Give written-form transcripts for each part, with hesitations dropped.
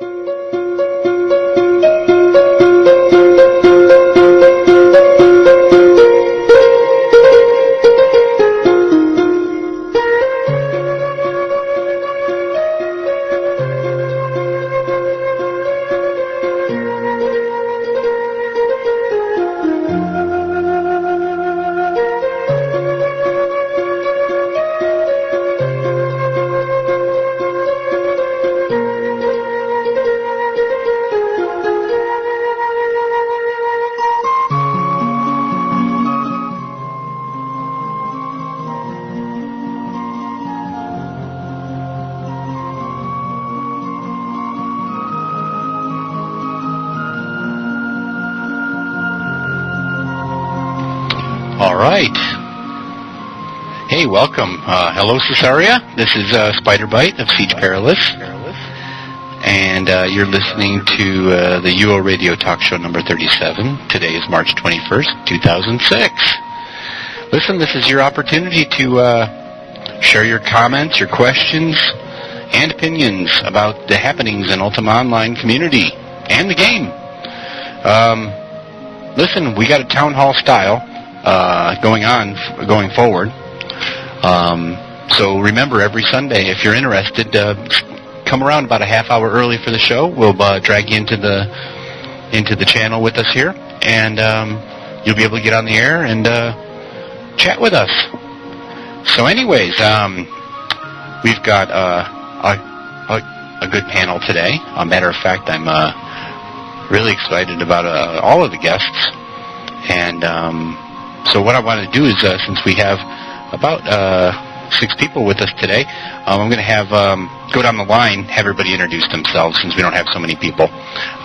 All right. Hey, welcome. Hello, Cesaria. This is Spider-Bite of Siege Perilous. And you're listening to the UORadio TalkShow number 37. Today is March 21st, 2006. Listen, this is your opportunity to share your comments, your questions, and opinions about the happenings in Ultima Online community and the game. Listen, we got a town hall style going forward. So remember, every Sunday, if you're interested, come around about a half hour early for the show. We'll drag you into the channel with us here, and you'll be able to get on the air and chat with us. So anyways, we've got a good panel today. A matter of fact, I'm really excited about all of the guests. And so what I want to do is, since we have about 6 people with us today, I'm going to have go down the line, have everybody introduce themselves, since we don't have so many people.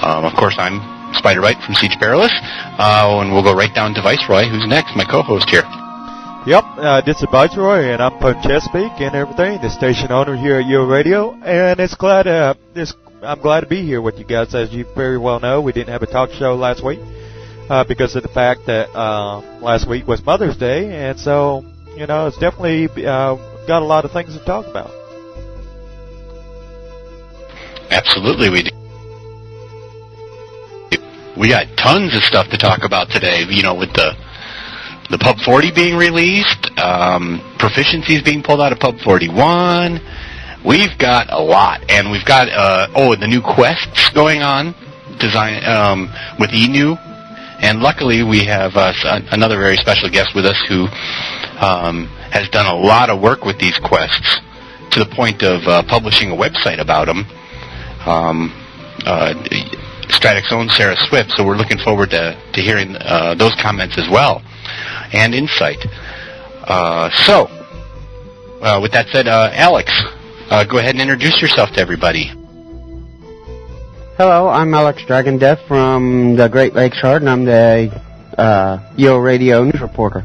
Of course, I'm Spider-Bite from Siege Perilous, and we'll go right down to Viceroy, who's next, my co-host here. Yep, this is Viceroy, and I'm from Chesapeake and everything, the station owner here at UORadio, and I'm glad to be here with you guys. As you very well know, we didn't have a talk show last week because of the fact that last week was Mother's Day, and so, you know, it's definitely got a lot of things to talk about. Absolutely, we do. We got tons of stuff to talk about today, you know, with the Pub 40 being released, proficiencies being pulled out of Pub 41. We've got a lot, and we've got the new quests going on, with Enu, and luckily we have another very special guest with us who has done a lot of work with these quests to the point of publishing a website about them. Stratic's own Sarah Swift, so we're looking forward to hearing those comments as well, and insight. So, with that said, Alex, go ahead and introduce yourself to everybody. Hello, I'm Alex Dragondeath from the Great Lakes Shard, and I'm the UORadio news reporter.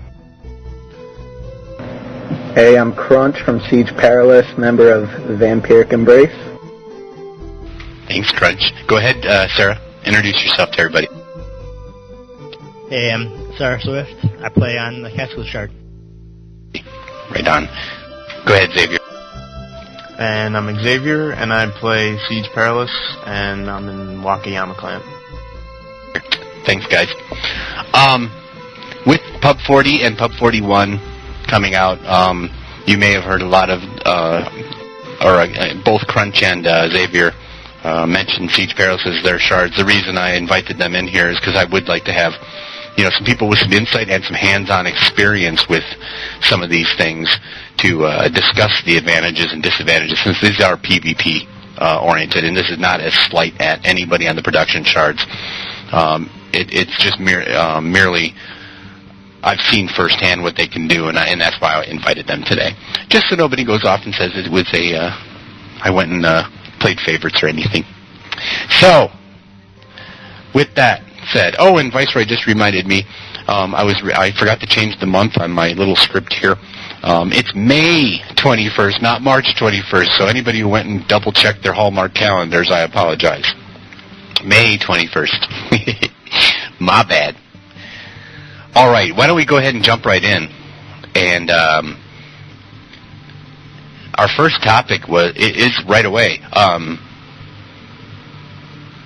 Hey, I'm Crunch from Siege Perilous, member of Vampiric Embrace. Thanks, Crunch. Go ahead, Sarah. Introduce yourself to everybody. Hey, I'm Sarah Swift. I play on the Castle Shard. Right on. Go ahead, Xavier. And I'm Xavier, and I play Siege Perilous, and I'm in Wakayama Clan. Thanks, guys. With Pub 40 and Pub 41 coming out, you may have heard a lot of, both Crunch and Xavier mentioned Siege Perilous as their shards. The reason I invited them in here is because I would like to have, you know, some people with some insight and some hands-on experience with some of these things to discuss the advantages and disadvantages, since these are PvP oriented, and this is not a slight at anybody on the production shards. It's just merely I've seen firsthand what they can do, and that's why I invited them today. Just so nobody goes off and says it was I went and played favorites or anything. So, with that said, and Viceroy just reminded me, I forgot to change the month on my little script here. It's May 21st, not March 21st, so anybody who went and double-checked their Hallmark calendars, I apologize. May 21st. My bad. All right, why don't we go ahead and jump right in? And our first topic is right away.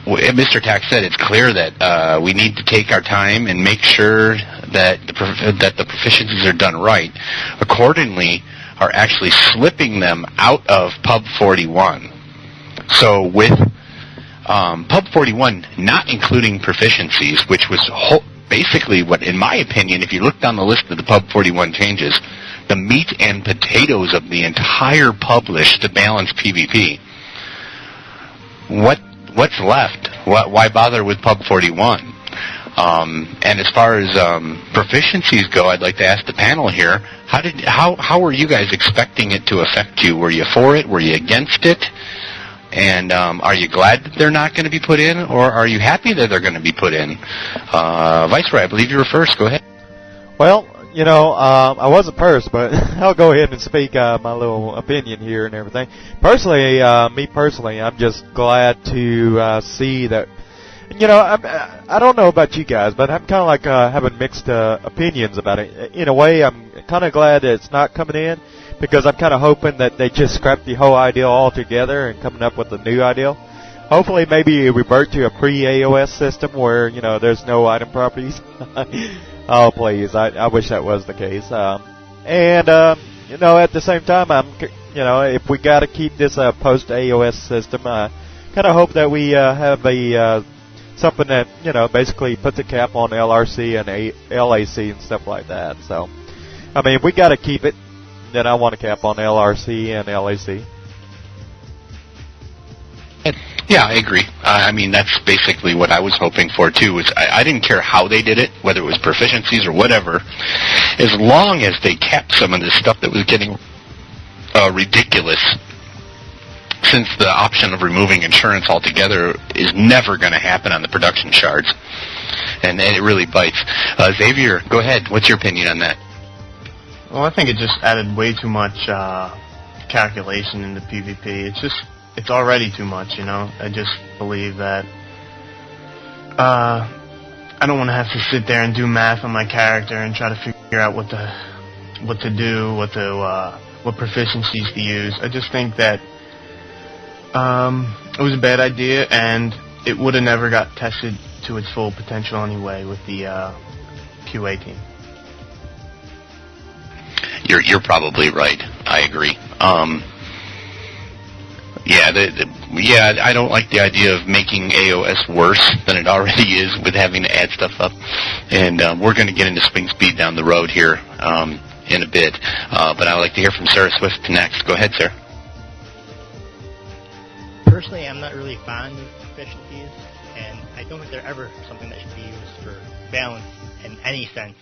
Mr. Tack said, it's clear that we need to take our time and make sure that the proficiencies are done right. Accordingly, are actually slipping them out of Pub 41. So with Pub 41 not including proficiencies, which was basically what, in my opinion, if you look down the list of the Pub 41 changes, the meat and potatoes of the entire publish to balance PvP. What's left? Why bother with Pub 41? And as far as proficiencies go, I'd like to ask the panel here: how were you guys expecting it to affect you? Were you for it? Were you against it? And are you glad that they're not going to be put in, or are you happy that they're going to be put in? Viceroy, I believe you were first. Go ahead. Well, I wasn't first, but I'll go ahead and speak my little opinion here and everything. Personally, I'm just glad to see that. I don't know about you guys, but I'm kind of like having mixed opinions about it. In a way, I'm kind of glad that it's not coming in, because I'm kind of hoping that they just scrap the whole idea altogether and coming up with a new idea. Hopefully, maybe revert to a pre-AOS system where, there's no item properties. Oh, please. I wish that was the case. At the same time, if we got to keep this post-AOS system, I kind of hope that we have something that, basically puts a cap on LRC and LAC and stuff like that. So, if we got to keep it, then I want a cap on LRC and LAC. Yeah, I agree. That's basically what I was hoping for, too. I didn't care how they did it, whether it was proficiencies or whatever, as long as they kept some of this stuff that was getting ridiculous, since the option of removing insurance altogether is never going to happen on the production shards, and it really bites. Xavier, go ahead. What's your opinion on that? Well, I think it just added way too much calculation into PvP. It's already too much, I just believe that I don't want to have to sit there and do math on my character and try to figure out what to do, what proficiencies to use. I just think that it was a bad idea, and it would have never got tested to its full potential anyway with the QA team. You're probably right. I agree. I don't like the idea of making AOS worse than it already is with having to add stuff up. And we're going to get into swing speed down the road here in a bit. But I'd like to hear from Sarah Swift next. Go ahead, Sarah. Personally, I'm not really fond of proficiencies, and I don't think they're ever something that should be used for balance in any sense.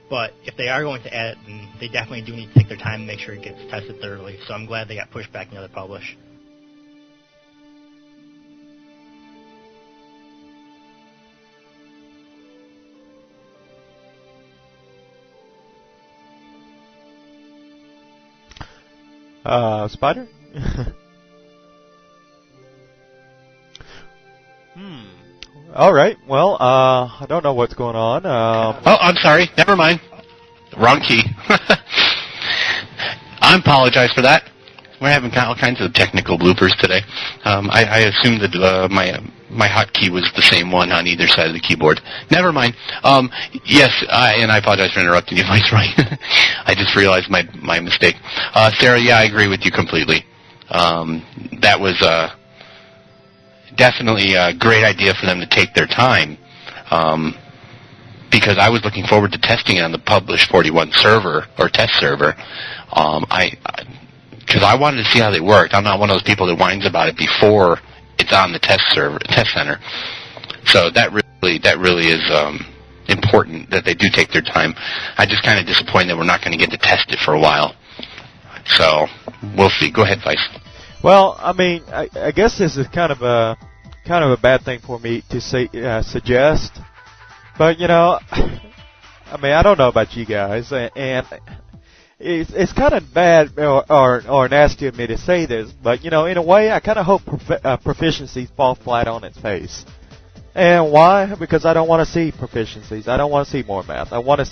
But if they are going to add it, then they definitely do need to take their time and make sure it gets tested thoroughly. So I'm glad they got pushed back another publish. Spider? All right. Well, I don't know what's going on. I'm sorry. Never mind. Wrong key. I apologize for that. We're having all kinds of technical bloopers today. I assumed that my hotkey was the same one on either side of the keyboard. Never mind. Yes, and I apologize for interrupting you, Viceroy. I just realized my mistake. Sarah, yeah, I agree with you completely. That was definitely a great idea for them to take their time, because I was looking forward to testing it on the Publish 41 server, or test server. Because I wanted to see how they worked. I'm not one of those people that whines about it before it's on the test center. So that really is important that they do take their time. I'm just kind of disappointed that we're not going to get to test it for a while. So we'll see. Go ahead, Vice. Well, I guess this is kind of a bad thing for me to suggest, but I don't know about you guys, and it's kind of bad or nasty of me to say this, but in a way, I kind of hope proficiencies fall flat on its face. And why? Because I don't want to see proficiencies. I don't want to see more math. I want to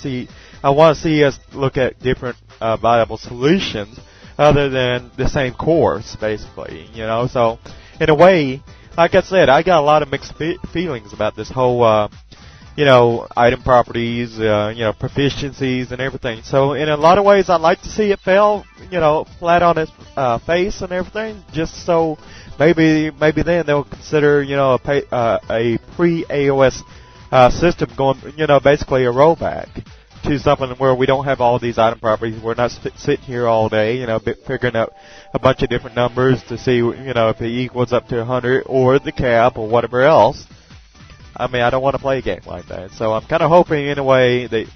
see us look at different viable solutions other than the same course, basically. So in a way, like I said, I got a lot of mixed feelings about this whole, item properties, proficiencies and everything. So in a lot of ways, I'd like to see it fail, flat on its face and everything, just so maybe then they'll consider, a pre-AOS system going, basically a rollback to something where we don't have all these item properties. We're not sitting here all day, figuring out a bunch of different numbers to see, if it equals up to 100 or the cap or whatever else. I mean, I don't want to play a game like that. So I'm kind of hoping, in a way, that it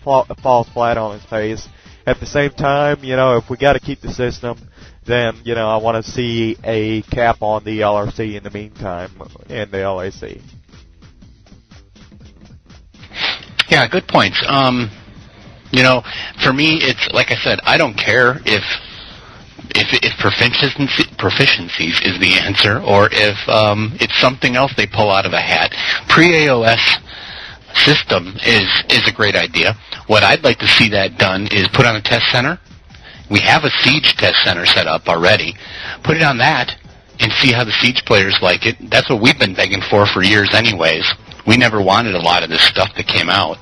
falls flat on its face. At the same time, if we got to keep the system, then, I want to see a cap on the LRC in the meantime and the LAC. Yeah, good points. For me, it's like I said, I don't care if proficiencies is the answer, or if it's something else they pull out of a hat. Pre-AOS system is a great idea. What I'd like to see that done is put on a test center. We have a Siege test center set up already. Put it on that and see how the Siege players like it. That's what we've been begging for years anyways. We never wanted a lot of this stuff that came out.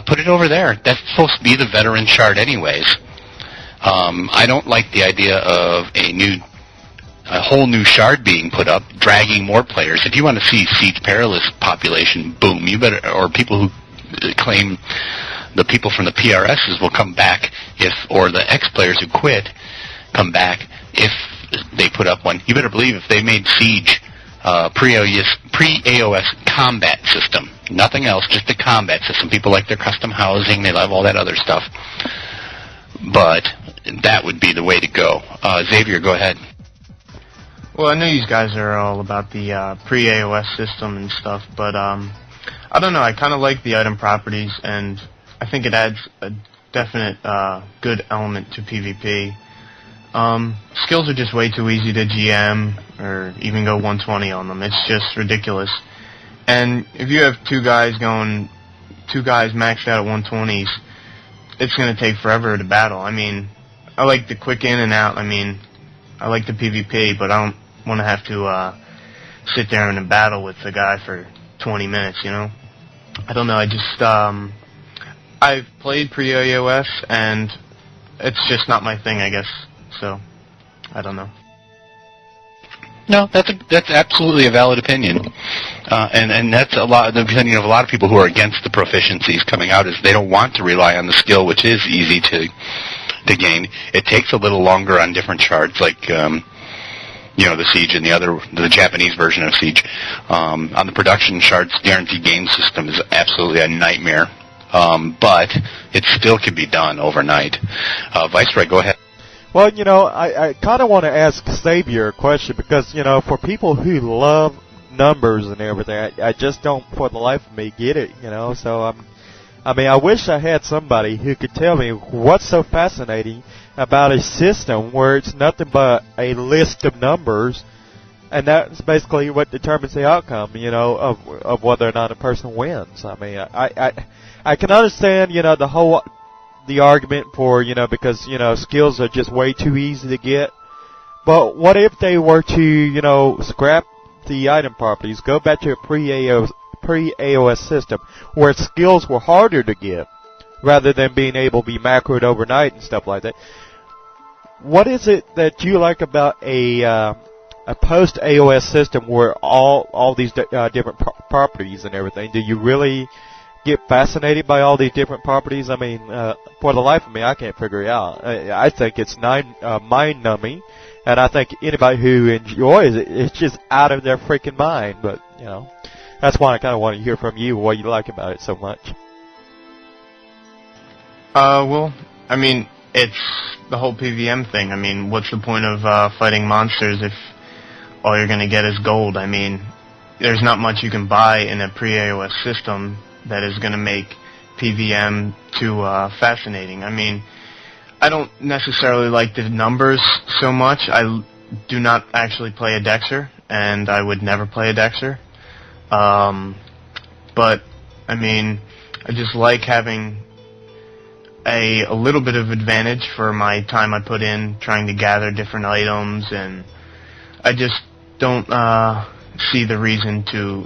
Put it over there. That's supposed to be the veteran shard anyways. I don't like the idea of a whole new shard being put up, dragging more players. If you want to see Siege Perilous population boom, you better, or people who claim the people from the PRSs will come back or the ex-players who quit come back if they put up one. You better believe if they made Siege pre-AOS combat system, nothing else, just a combat system. People like their custom housing, they love all that other stuff. But that would be the way to go. Xavier, go ahead. Well, I know you guys are all about the pre-AOS system and stuff, but I don't know. I kind of like the item properties, and I think it adds a definite good element to PvP. Skills are just way too easy to GM or even go 120 on them. It's just ridiculous. And if you have two guys maxed out at 120s, it's going to take forever to battle. I mean, I like the quick in and out. I mean, I like the PvP, but I don't want to have to sit there in a battle with the guy for 20 minutes, I don't know. I just, I've played pre-AOS, and it's just not my thing, I guess. So, I don't know. No, that's absolutely a valid opinion, and that's the opinion of a lot of people who are against the proficiencies coming out. Is they don't want to rely on the skill, which is easy to gain. It takes a little longer on different shards, like the Siege and the Japanese version of Siege. On the production shards, guaranteed gain system is absolutely a nightmare, but it still can be done overnight. Viceroy, go ahead. Well, I kind of want to ask Xavier a question because, for people who love numbers and everything, I just don't, for the life of me, get it, So, I wish I had somebody who could tell me what's so fascinating about a system where it's nothing but a list of numbers, and that's basically what determines the outcome, of whether or not a person wins. I mean, I can understand, the argument for, because, skills are just way too easy to get. But what if they were to, scrap the item properties, go back to a pre-AOS system where skills were harder to get rather than being able to be macroed overnight and stuff like that? What is it that you like about a post-AOS system where all these different properties and everything? Do you really get fascinated by all these different properties? I mean, for the life of me, I can't figure it out. I think it's mind-numbing, and I think anybody who enjoys it, it's just out of their freaking mind. But, that's why I kind of want to hear from you what you like about it so much. Well, I mean, it's the whole PVM thing. I mean, what's the point of fighting monsters if all you're going to get is gold? I mean, there's not much you can buy in a pre-AOS system that is going to make PVM too fascinating. I mean, I don't necessarily like the numbers so much. I do not actually play a Dexter, and I would never play a Dexter. But, I mean, I just like having a little bit of advantage for my time I put in trying to gather different items, and I just don't see the reason to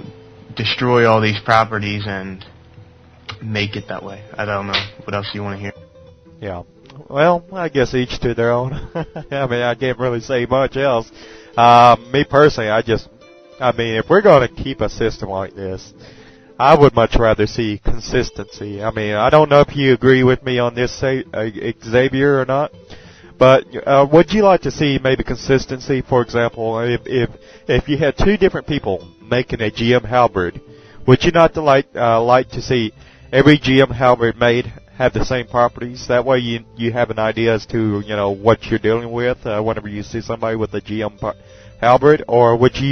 destroy all these properties and make it that way. I don't know what else you want to hear. Yeah. Well, I guess each to their own. I mean, I can't really say much else. Me personally, if we're going to keep a system like this, I would much rather see consistency. I mean, I don't know if you agree with me on this, Xavier, or not, but would you like to see maybe consistency? For example, if you had two different people making a GM halberd, would you not like to see every GM halberd made have the same properties? That way you have an idea as to, what you're dealing with whenever you see somebody with a GM halberd, or do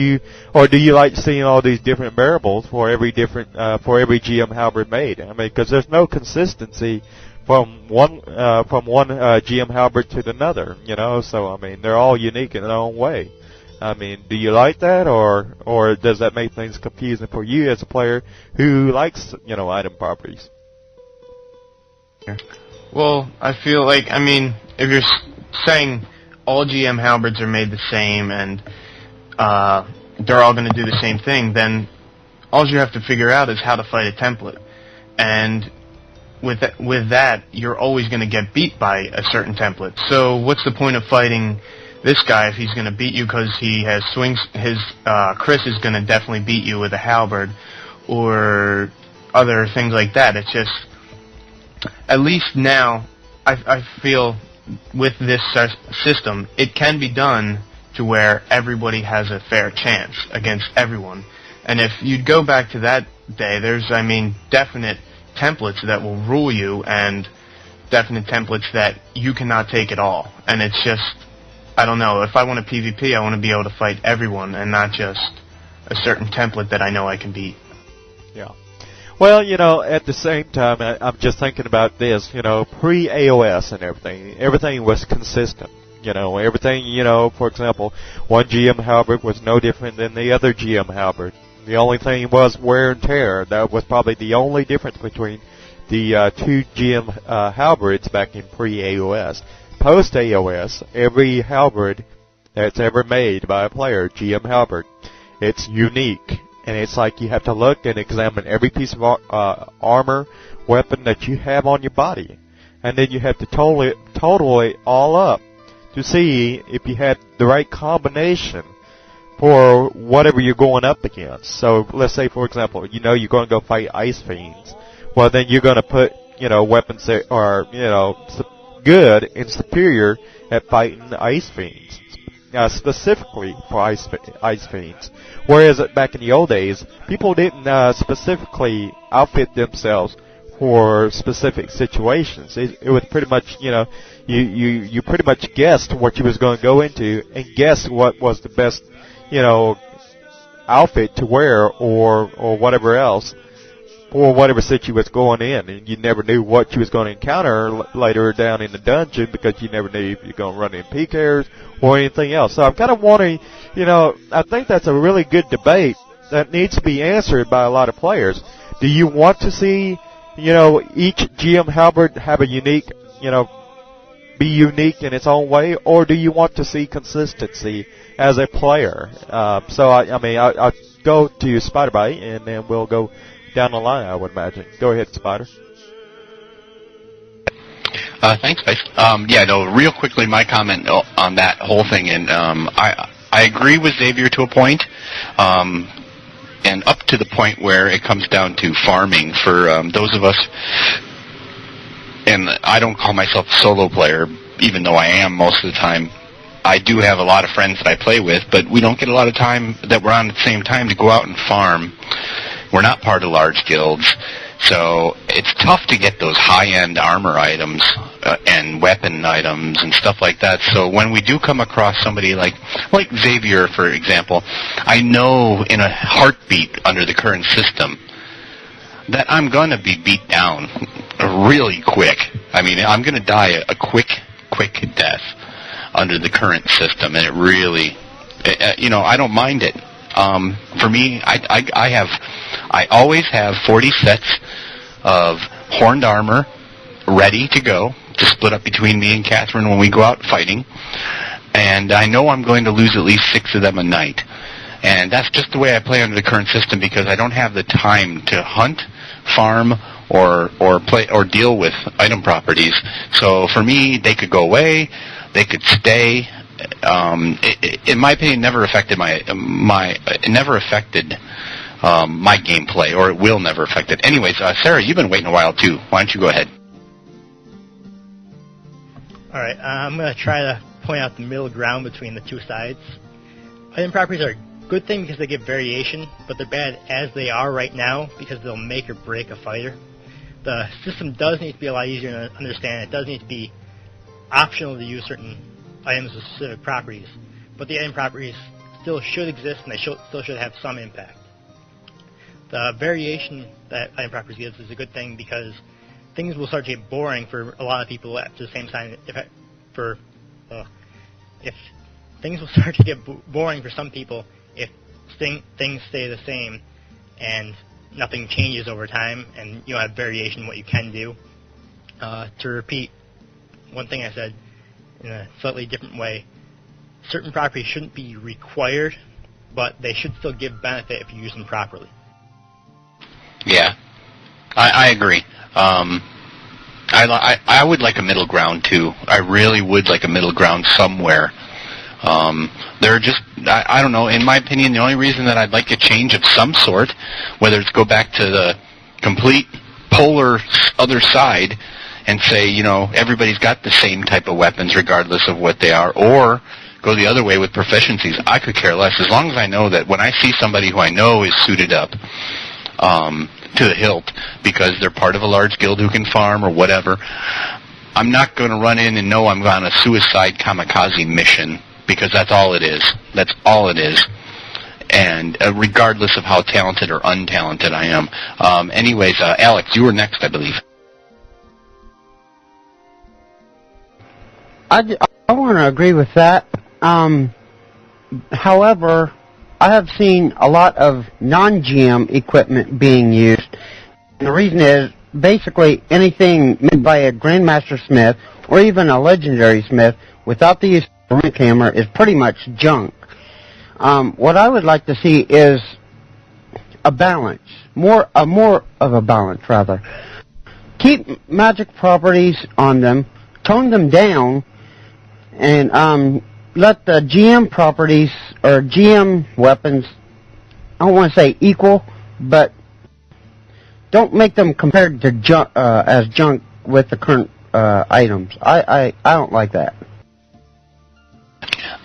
you like seeing all these different variables for every GM halberd made? I mean, because there's no consistency from one GM halberd to another, so I mean, they're all unique in their own way. I mean, do you like that, or does that make things confusing for you as a player who likes, item properties? Well, I feel like, if you're saying all GM halberds are made the same and they're all going to do the same thing, then all you have to figure out is how to fight a template. And with that, you're always going to get beat by a certain template. So what's the point of fighting this guy if he's going to beat you because he has swings? Chris is going to definitely beat you with a halberd or other things like that. It's just, at least now, I feel with this system, it can be done to where everybody has a fair chance against everyone. And if you'd go back to that day, there's, definite templates that will rule you and definite templates that you cannot take at all. And it's just, I don't know, if I want a PvP, I want to be able to fight everyone and not just a certain template that I know I can beat. Yeah. Well, at the same time, I'm just thinking about this, pre-AOS and everything was consistent. Everything, for example, one GM halberd was no different than the other GM halberd. The only thing was wear and tear. That was probably the only difference between the two GM halberds back in pre-AOS. Post-AOS, every halberd that's ever made by a player, GM halberd, it's unique. And it's like you have to look and examine every piece of armor, weapon that you have on your body. And then you have to total it all up to see if you had the right combination for whatever you're going up against. So let's say, for example, you're going to go fight Ice Fiends. Well, then you're going to put, weapons that are, good and superior at fighting Ice Fiends. Specifically for Ice Fiends. Whereas back in the old days, people didn't specifically outfit themselves for specific situations. It was pretty much, you pretty much guessed what you was going to go into and guessed what was the best, outfit to wear or whatever else for whatever situation you was going in. And you never knew what you was going to encounter later down in the dungeon because you never knew if you're going to run into PKers or anything else. So I'm kind of wondering, I think that's a really good debate that needs to be answered by a lot of players. Do you want to see, each GM halberd have a unique, be unique in its own way, or do you want to see consistency as a player? So I'll go to Spiderbite and then we'll go down the line, I would imagine. Go ahead, Spider. Thanks, guys. Real quickly, my comment on that whole thing, and I agree with Xavier to a point, and up to the point where it comes down to farming for those of us, and I don't call myself a solo player, even though I am most of the time. I do have a lot of friends that I play with, but we don't get a lot of time that we're on at the same time to go out and farm. We're not part of large guilds, so it's tough to get those high-end armor items and weapon items and stuff like that. So when we do come across somebody like Xavier, for example, I know in a heartbeat under the current system that I'm going to be beat down really quick. I'm going to die a quick death under the current system, and it really, I don't mind it. For me, I always have 40 sets of horned armor ready to go to split up between me and Catherine when we go out fighting, and I know I'm going to lose at least 6 of them a night. And that's just the way I play under the current system because I don't have the time to hunt, farm, or play or deal with item properties. So for me, they could go away, they could stay. In my opinion, never affected my gameplay, or it will never affect it. Anyways, Sarah, you've been waiting a while too. Why don't you go ahead? All right, I'm going to try to point out the middle ground between the two sides. Item properties are a good thing because they give variation, but they're bad as they are right now because they'll make or break a fighter. The system does need to be a lot easier to understand. It does need to be optional to use certain items with specific properties, but the item properties still should exist and they still should have some impact. The variation that item properties gives is a good thing because things will start to get boring for a lot of people at the same time. If things will start to get boring for some people if things stay the same and nothing changes over time and you have variation in what you can do. To repeat one thing I said in a slightly different way, certain properties shouldn't be required, but they should still give benefit if you use them properly. Yeah, I agree. I would like a middle ground too. I really would like a middle ground somewhere. They're just, I don't know, in my opinion, the only reason that I'd like a change of some sort, whether it's go back to the complete polar other side and say, everybody's got the same type of weapons regardless of what they are, or go the other way with proficiencies. I could care less, as long as I know that when I see somebody who I know is suited up to the hilt because they're part of a large guild who can farm or whatever, I'm not going to run in and know I'm on a suicide kamikaze mission because that's all it is. That's all it is. And regardless of how talented or untalented I am. Anyways, Alex, you were next, I believe. I want to agree with that. However, I have seen a lot of non-GM equipment being used. And the reason is, basically, anything made by a Grandmaster Smith or even a Legendary Smith without the use of a camera is pretty much junk. What I would like to see is a balance, more of a balance, rather. Keep magic properties on them, tone them down, and let the GM properties or GM weapons, I don't want to say equal, but don't make them compared to as junk with the current items. I don't like that.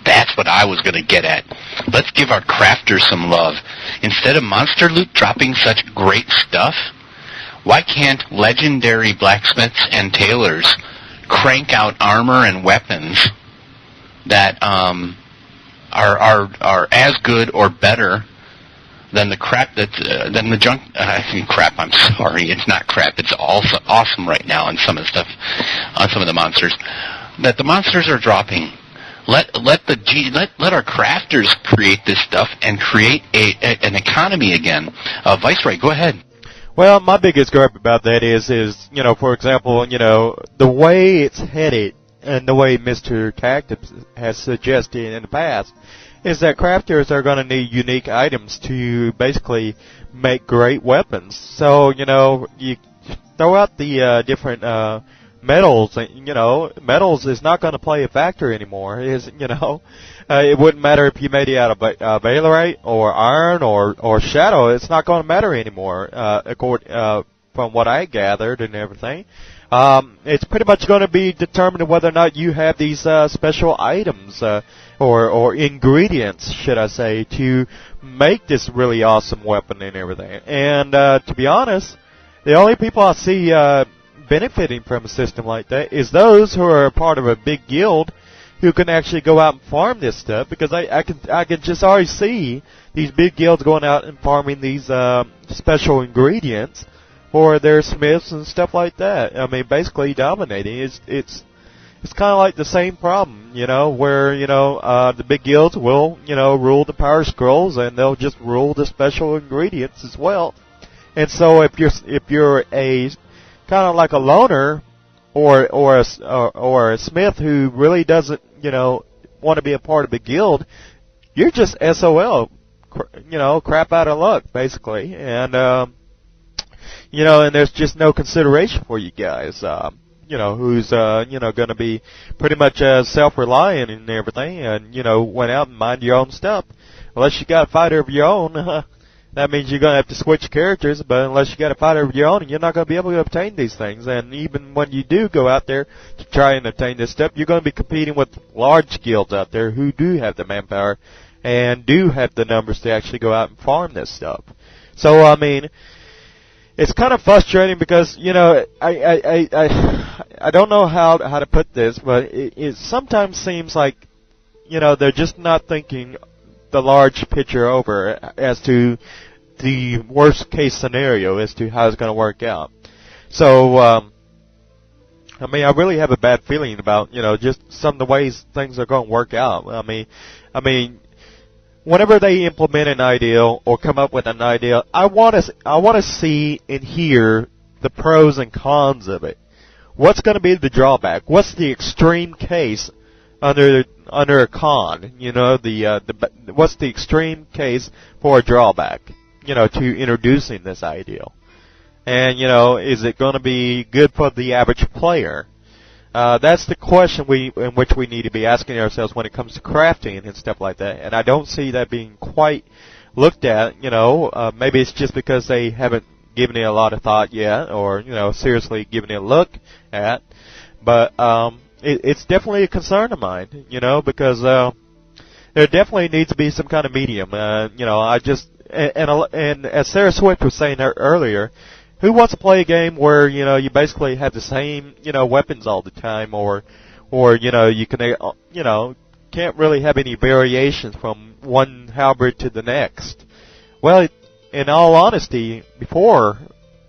That's what I was going to get at. Let's give our crafters some love. Instead of Monster Loot dropping such great stuff, why can't legendary blacksmiths and tailors crank out armor and weapons that are as good or better than the crap than the junk? Crap. I'm sorry, it's not crap. It's also awesome right now on some of the stuff, on some of the monsters that the monsters are dropping. Let our crafters create this stuff and create an economy again. Viceroy, go ahead. Well, my biggest gripe about that is for example, the way it's headed and the way Mr. Tactics has suggested in the past is that crafters are going to need unique items to basically make great weapons. So, you throw out the different metals, metals is not going to play a factor anymore. It wouldn't matter if you made it out of Balerite or iron or shadow. It's not going to matter anymore, from what I gathered and everything. It's pretty much going to be determined whether or not you have these special items or ingredients, should I say, to make this really awesome weapon and everything. And to be honest, the only people I see benefiting from a system like that is those who are a part of a big guild who can actually go out and farm this stuff, because I can just already see these big guilds going out and farming these special ingredients for their smiths and stuff like that. I mean, basically dominating. It's kind of like the same problem, where the big guilds will rule the power scrolls, and they'll just rule the special ingredients as well. And so if you're a kind of like a loner or a smith who really doesn't want to be a part of a guild, you're just SOL, crap out of luck, basically. And, and there's just no consideration for you guys. Who's, going to be pretty much self-reliant and everything, and, went out and mind your own stuff. Unless you got a fighter of your own, that means you're going to have to switch characters, but unless you got a fighter of your own, you're not going to be able to obtain these things. And even when you do go out there to try and obtain this stuff, you're going to be competing with large guilds out there who do have the manpower and do have the numbers to actually go out and farm this stuff. So, I mean, it's kind of frustrating because, I don't know how to put this, but it sometimes seems like, they're just not thinking the large picture over as to the worst case scenario as to how it's going to work out. So, I really have a bad feeling about, just some of the ways things are going to work out. I mean, whenever they implement an ideal or come up with an ideal, I want to see and hear the pros and cons of it. What's going to be the drawback? What's the extreme case under a con? What's the extreme case for a drawback? To introducing this ideal, and is it going to be good for the average player? That's the question in which we need to be asking ourselves when it comes to crafting and stuff like that. And I don't see that being quite looked at. Maybe it's just because they haven't given it a lot of thought yet, or seriously given it a look at. But it's definitely a concern of mine, because there definitely needs to be some kind of medium. And as Sarah Swift was saying earlier, who wants to play a game where you basically have the same weapons all the time, or you can can't really have any variations from one halberd to the next? Well, in all honesty, before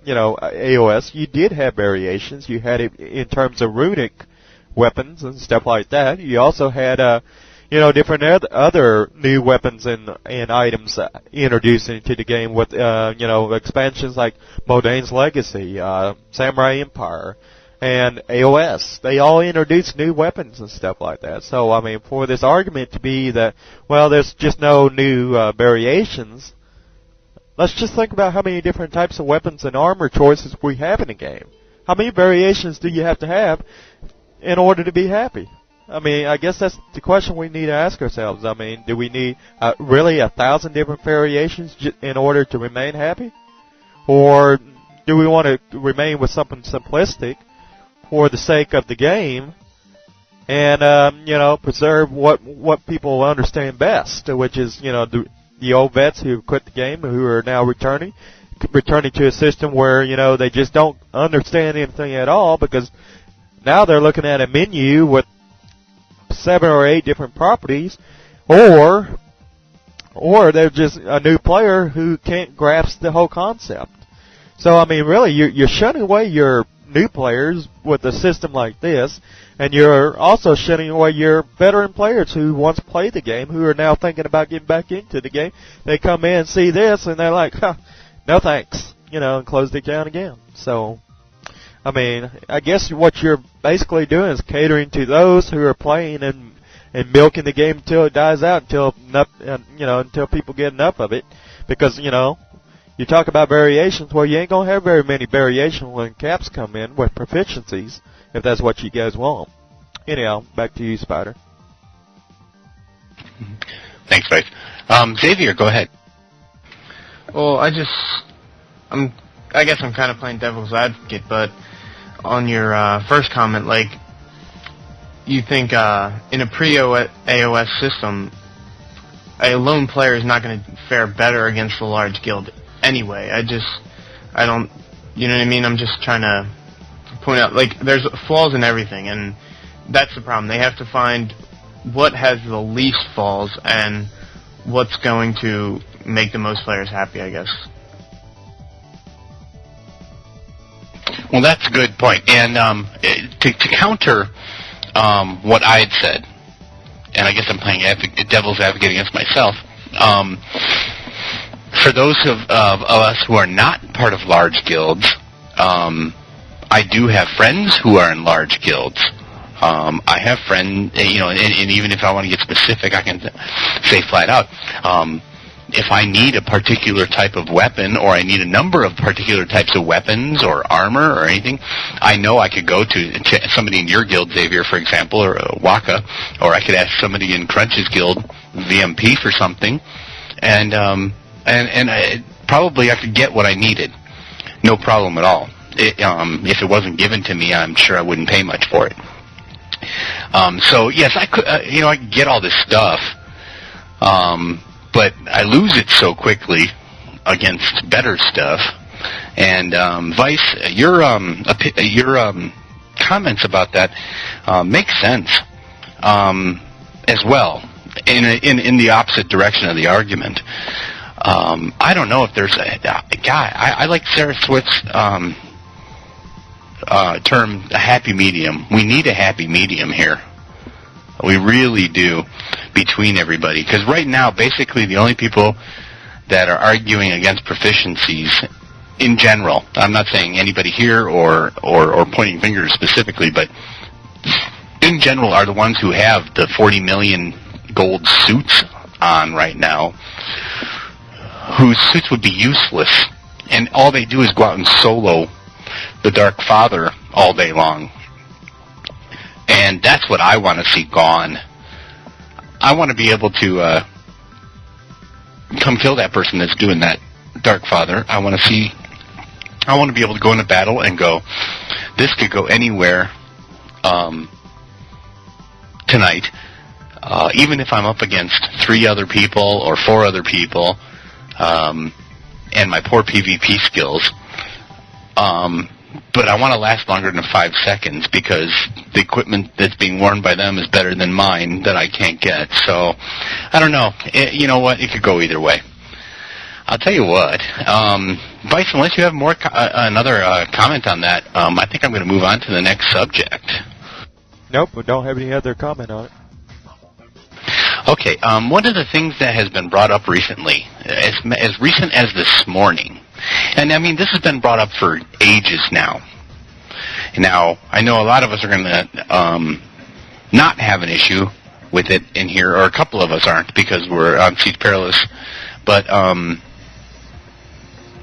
AOS, you did have variations. You had it in terms of runic weapons and stuff like that. You also had different other new weapons and items introduced into the game with expansions like Modane's Legacy, Samurai Empire, and AOS. They all introduced new weapons and stuff like that. So, I mean, for this argument to be that, well, there's just no new variations, let's just think about how many different types of weapons and armor choices we have in a game. How many variations do you have to have in order to be happy? I mean, I guess that's the question we need to ask ourselves. I mean, do we need really 1,000 different variations in order to remain happy? Or do we want to remain with something simplistic for the sake of the game and, preserve what people understand best, which is, the old vets who quit the game who are now returning to a system where, they just don't understand anything at all because now they're looking at a menu with 7 or 8 different properties, or they're just a new player who can't grasp the whole concept. So, I mean, really, you're shunning away your new players with a system like this, and you're also shunning away your veteran players who once played the game, who are now thinking about getting back into the game. They come in and see this, and they're like, no thanks, and close the account again. So, I mean, I guess what you're basically doing is catering to those who are playing and milking the game until it dies out, until people get enough of it. Because, you talk about variations, well, you ain't going to have very many variations when caps come in with proficiencies, if that's what you guys want. Anyhow, back to you, Spider. Thanks, Bryce. Xavier, go ahead. Well, I guess I'm kind of playing devil's advocate, but on your first comment, like, you think in a pre-AOS system, a lone player is not going to fare better against the large guild anyway. I don't, you know what I mean? I'm just trying to point out, like, there's flaws in everything, and that's the problem. They have to find what has the least flaws and what's going to make the most players happy, I guess. Well, that's a good point. And to counter what I had said, and I guess I'm playing devil's advocate against myself, for those of us who are not part of large guilds, I do have friends who are in large guilds. I have friends, and even if I want to get specific, I can say flat out, if I need a particular type of weapon, or I need a number of particular types of weapons or armor or anything, I know I could go to somebody in your guild, Xavier, for example, or Waka, or I could ask somebody in Crunch's guild, VMP, for something, and probably I could get what I needed. No problem at all. If it wasn't given to me, I'm sure I wouldn't pay much for it. So yes, I could, I could get all this stuff, but I lose it so quickly against better stuff. And Vice, your comments about that make sense as well, in the opposite direction of the argument. I don't know if there's a guy. I like Sarah Swift's term, a happy medium. We need a happy medium here. We really do, between everybody. Because right now, basically, the only people that are arguing against proficiencies in general, I'm not saying anybody here or pointing fingers specifically, but in general are the ones who have the 40 million gold suits on right now, whose suits would be useless, and all they do is go out and solo the Dark Father all day long. And that's what I want to see gone. I want to be able to come kill that person that's doing that Dark Father. I want to be able to go into battle and go, this could go anywhere tonight, even if I'm up against 3 other people or 4 other people, and my poor PvP skills. But I want to last longer than 5 seconds, because the equipment that's being worn by them is better than mine that I can't get. So, I don't know. You know what? It could go either way. I'll tell you what. Vice, unless you have another comment on that, I think I'm going to move on to the next subject. Nope, we don't have any other comment on it. Okay, one of the things that has been brought up recently, as recent as this morning, and I mean, this has been brought up for ages now. Now, I know a lot of us are going to not have an issue with it in here, or a couple of us aren't, because we're on Siege Perilous, but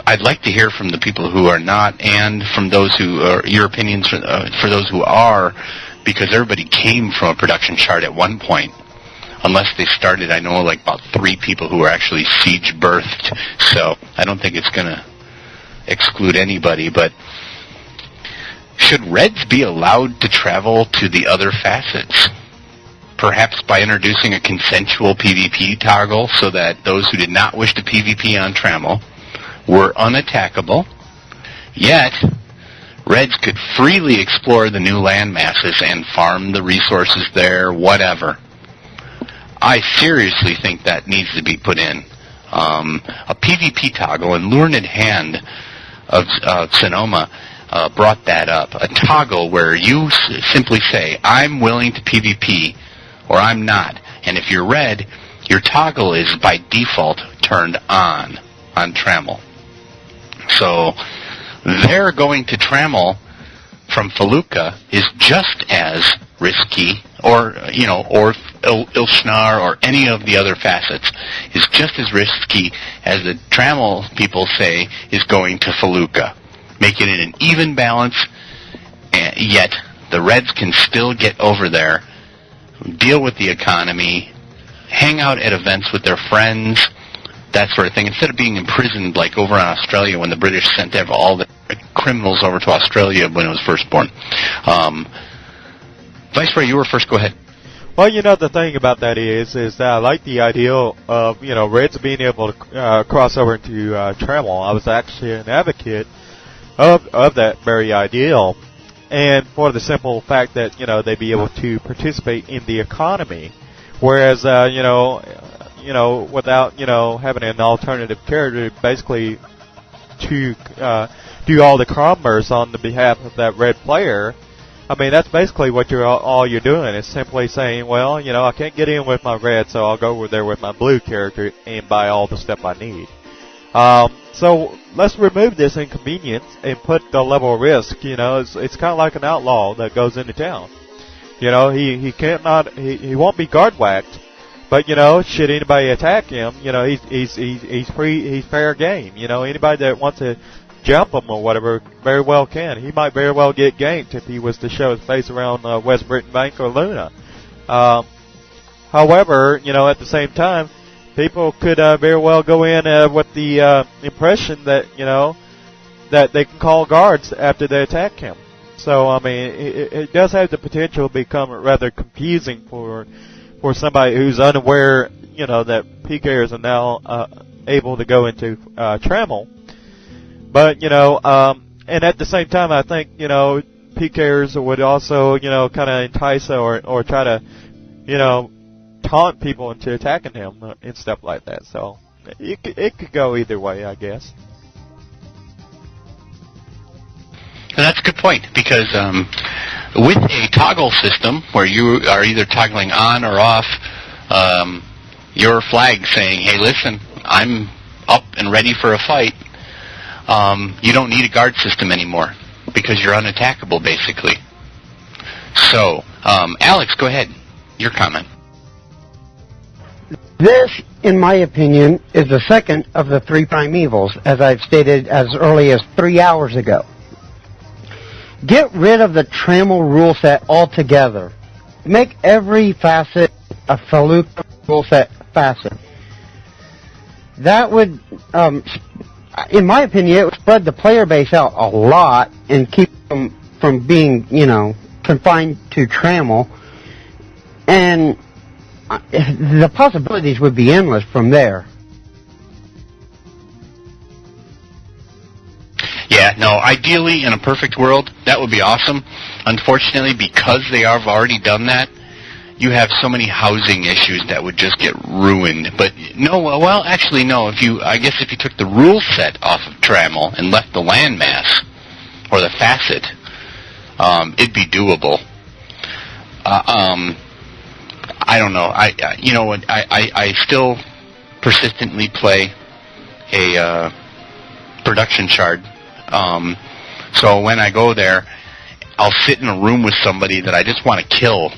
I'd like to hear from the people who are not, and from those who are, your opinions for those who are, because everybody came from a production chart at one point. Unless they started, I know like about 3 people who were actually siege birthed, so I don't think it's going to exclude anybody. But should Reds be allowed to travel to the other facets? Perhaps by introducing a consensual PvP toggle so that those who did not wish to PvP on Trammel were unattackable, yet Reds could freely explore the new land masses and farm the resources there, whatever. I seriously think that needs to be put in. A PvP toggle, and Learned Hand of Sonoma brought that up. A toggle where you simply say, I'm willing to PvP, or I'm not. And if you're red, your toggle is by default turned on Trammel. So their going to Trammel from Felucca is just as risky, or Ilshnar, or any of the other facets, is just as risky as the Trammel people say is going to Felucca, making it an even balance, and yet the Reds can still get over there, deal with the economy, hang out at events with their friends, that sort of thing, instead of being imprisoned like over in Australia when the British sent all the criminals over to Australia when it was first born. Viceroy, you were first. Go ahead. Well, the thing about that is that I like the idea of, Reds being able to cross over into Trammel. I was actually an advocate of that very ideal, and for the simple fact that, they'd be able to participate in the economy, whereas, without, having an alternative character basically to do all the commerce on the behalf of that red player. I mean, that's basically what all you're doing is simply saying, well, I can't get in with my red, so I'll go over there with my blue character and buy all the stuff I need. So let's remove this inconvenience and put the level of risk. It's kind of like an outlaw that goes into town. He won't be guard whacked, But should anybody attack him, he's fair game. Anybody that wants to jump him or whatever very well can. He might very well get ganked if he was to show his face around West Britain Bank or Luna. However, at the same time, people could very well go in with the impression that that they can call guards after they attack him. So I mean, it does have the potential to become rather confusing for somebody who's unaware, that PKers are now able to go into Trammel. But and at the same time, I think PKers would also kind of entice or try to taunt people into attacking him and stuff like that. So it could go either way, I guess. And that's a good point, because with a toggle system where you are either toggling on or off your flag saying, hey, listen, I'm up and ready for a fight, you don't need a guard system anymore because you're unattackable, basically. So, Alex, go ahead. Your comment. This, in my opinion, is the second of the three primevals, as I've stated as early as 3 hours ago. Get rid of the Trammel rule set altogether. Make every facet a Feluca rule set facet. That would, in my opinion, it would spread the player base out a lot and keep them from being, confined to Trammel. And the possibilities would be endless from there. Yeah, no, ideally, in a perfect world, that would be awesome. Unfortunately, because they have already done that, you have so many housing issues that would just get ruined. But no, well, actually, no. I guess if you took the rule set off of Trammel and left the landmass or the facet, it'd be doable. I don't know. I still persistently play a production shard. So when I go there, I'll sit in a room with somebody that I just want to kill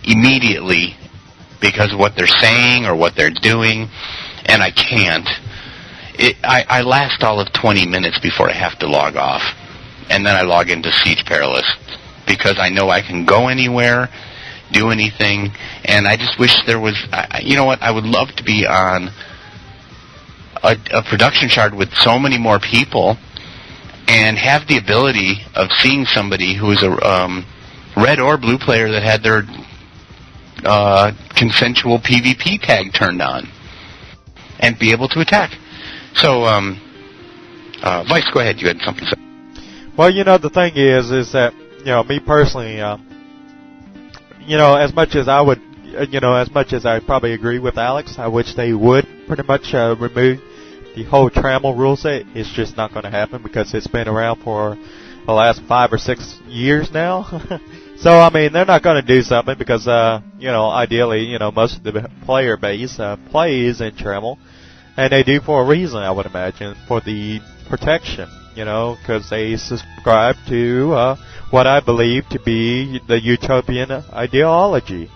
immediately because of what they're saying or what they're doing, and I can't. I last all of 20 minutes before I have to log off, and then I log into Siege Perilous because I know I can go anywhere, do anything, and I just wish there was, I would love to be on a production shard with so many more people and have the ability of seeing somebody who is a red or blue player that had their consensual PvP tag turned on and be able to attack. So, Vice, go ahead. You had something to say. Well, the thing is that, me personally, as much as I would, as much as I probably agree with Alex, I wish they would pretty much remove the whole Trammel rule set. It's just not going to happen because it's been around for the last 5 or 6 years now. So, I mean, they're not going to do something because, ideally, most of the player base plays in Trammel, and they do for a reason, I would imagine, for the protection, because they subscribe to what I believe to be the utopian ideology.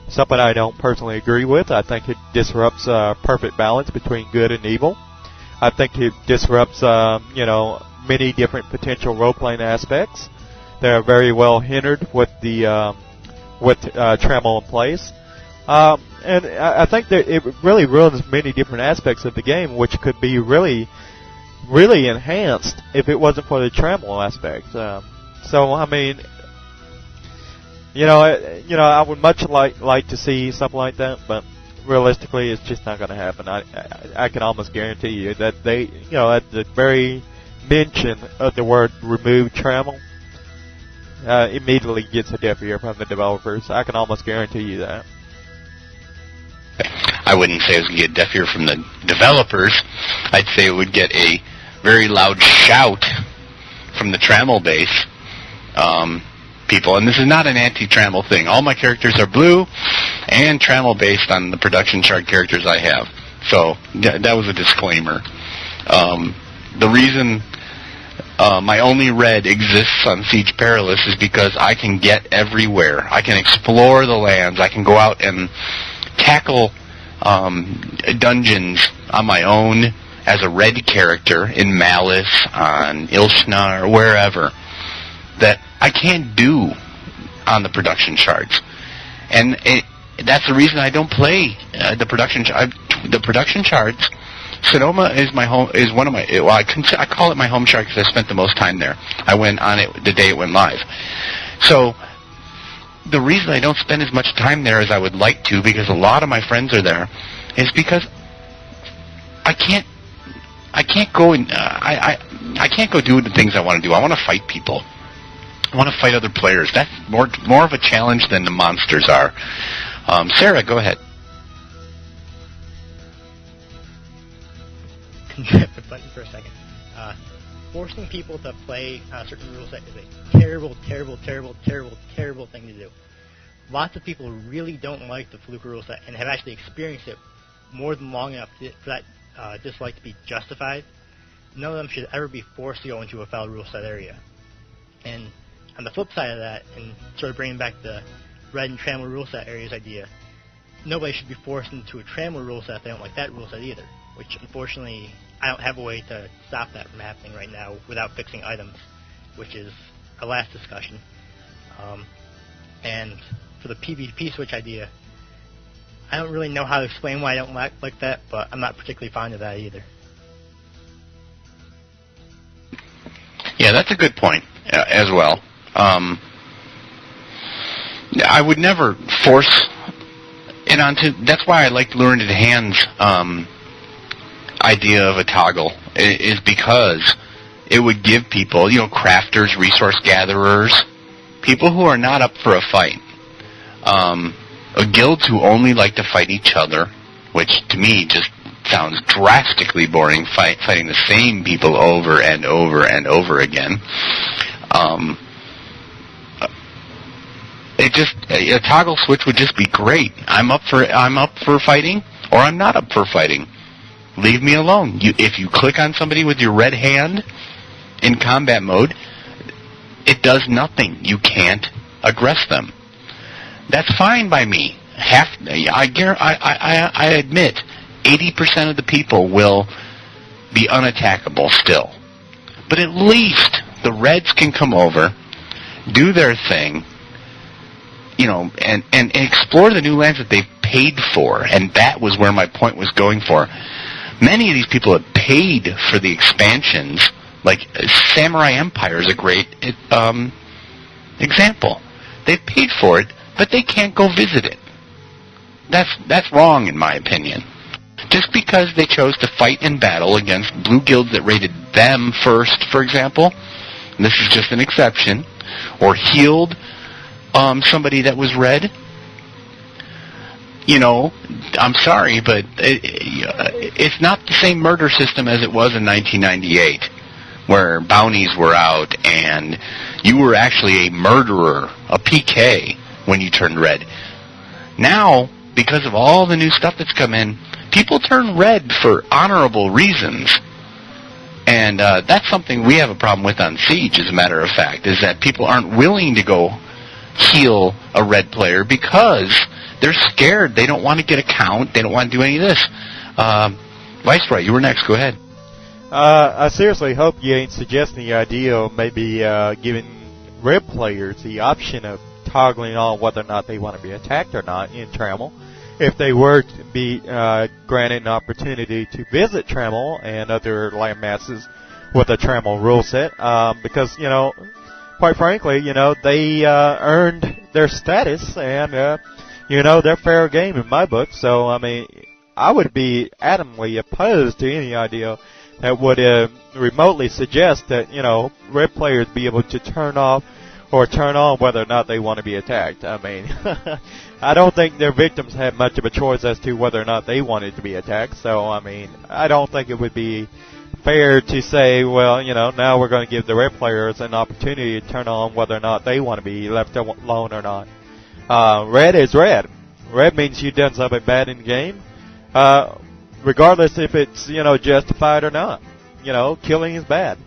Something I don't personally agree with. I think it disrupts perfect balance between good and evil. I think it disrupts, many different potential role-playing aspects. They're very well hindered with the with Trammel in place, and I think that it really ruins many different aspects of the game, which could be really, really enhanced if it wasn't for the Trammel aspect. So I mean, I would much like to see something like that, but realistically, it's just not going to happen. I can almost guarantee you that they, at the very mention of the word remove Trammel, immediately gets a deaf ear from the developers. I can almost guarantee you that. I wouldn't say it was going to get a deaf ear from the developers. I'd say it would get a very loud shout from the Trammel base people. And this is not an anti-Trammel thing. All my characters are blue and Trammel based on the production chart characters I have. So that was a disclaimer. The reason my only red exists on Siege Perilous is because I can get everywhere. I can explore the lands. I can go out and tackle dungeons on my own as a red character in Malice, on Ilshna, or wherever, that I can't do on the production charts. And that's the reason I don't play the production charts. Sonoma is my home. Is one of my. Well, I call it my home chart because I spent the most time there. I went on it the day it went live. So the reason I don't spend as much time there as I would like to, because a lot of my friends are there, is because I can't go and I can't go do the things I want to do. I want to fight people. I want to fight other players. That's more of a challenge than the monsters are. Sarah, go ahead. The button for a second. Forcing people to play a certain rule set is a terrible, terrible, terrible, terrible, terrible thing to do. Lots of people really don't like the Felucca rule set and have actually experienced it more than long enough for that dislike to be justified. None of them should ever be forced to go into a foul rule set area. And on the flip side of that, and sort of bringing back the red and Trammel rule set areas idea, nobody should be forced into a Trammel rule set if they don't like that rule set either, which unfortunately I don't have a way to stop that from happening right now without fixing items, which is a last discussion. And for the PvP switch idea, I don't really know how to explain why I don't like that, but I'm not particularly fond of that either. Yeah, that's a good point as well. I would never force it onto. That's why I like Luring to the Hands idea of a toggle, is because it would give people, crafters, resource gatherers, people who are not up for a fight, guilds who only like to fight each other, which to me just sounds drastically boring, fighting the same people over and over and over again. A toggle switch would just be great. I'm up for fighting, or I'm not up for fighting. Leave me alone. If you click on somebody with your red hand in combat mode, it does nothing. You can't aggress them. That's fine by me. I admit 80% of the people will be unattackable still. But at least the Reds can come over, do their thing, and explore the new lands that they've paid for. And that was where my point was going for. Many of these people have paid for the expansions. Like Samurai Empire is a great example. They've paid for it, but they can't go visit it. That's wrong in my opinion. Just because they chose to fight in battle against blue guilds that rated them first, for example, and this is just an exception, or healed somebody that was red, I'm sorry, but it's not the same murder system as it was in 1998, where bounties were out and you were actually a murderer, a PK, when you turned red. Now, because of all the new stuff that's come in, people turn red for honorable reasons. And that's something we have a problem with on Siege, as a matter of fact, is that people aren't willing to go heal a red player because they're scared. They don't want to get a count. They don't want to do any of this. Viceroy, you were next. Go ahead. I seriously hope you ain't suggesting the idea of maybe giving red players the option of toggling on whether or not they want to be attacked or not in Trammel. If they were to be granted an opportunity to visit Trammel and other land masses with a Trammel rule set, because, quite frankly, they earned their status and, they're fair game in my book. So, I would be adamantly opposed to any idea that would remotely suggest that, red players be able to turn off or turn on whether or not they want to be attacked. I don't think their victims had much of a choice as to whether or not they wanted to be attacked. So, I don't think it would be fair to say, well, now we're going to give the red players an opportunity to turn on whether or not they want to be left alone or not. Red is red. Red means you've done something bad in the game, regardless if it's, justified or not. Killing is bad.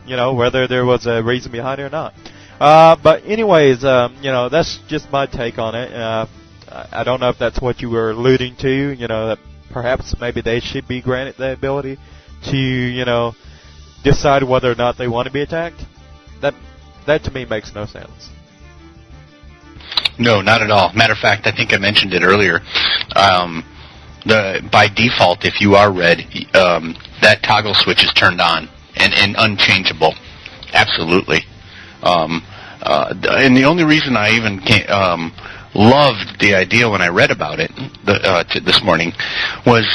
Whether there was a reason behind it or not. But anyways, that's just my take on it. I don't know if that's what you were alluding to, you know, that perhaps maybe they should be granted the ability to, you know, decide whether or not they want to be attacked. That to me makes no sense. No, not at all. Matter of fact, I think I mentioned it earlier. By default, if you are red, that toggle switch is turned on and unchangeable. Absolutely. And the only reason I even loved the idea when I read about it this morning was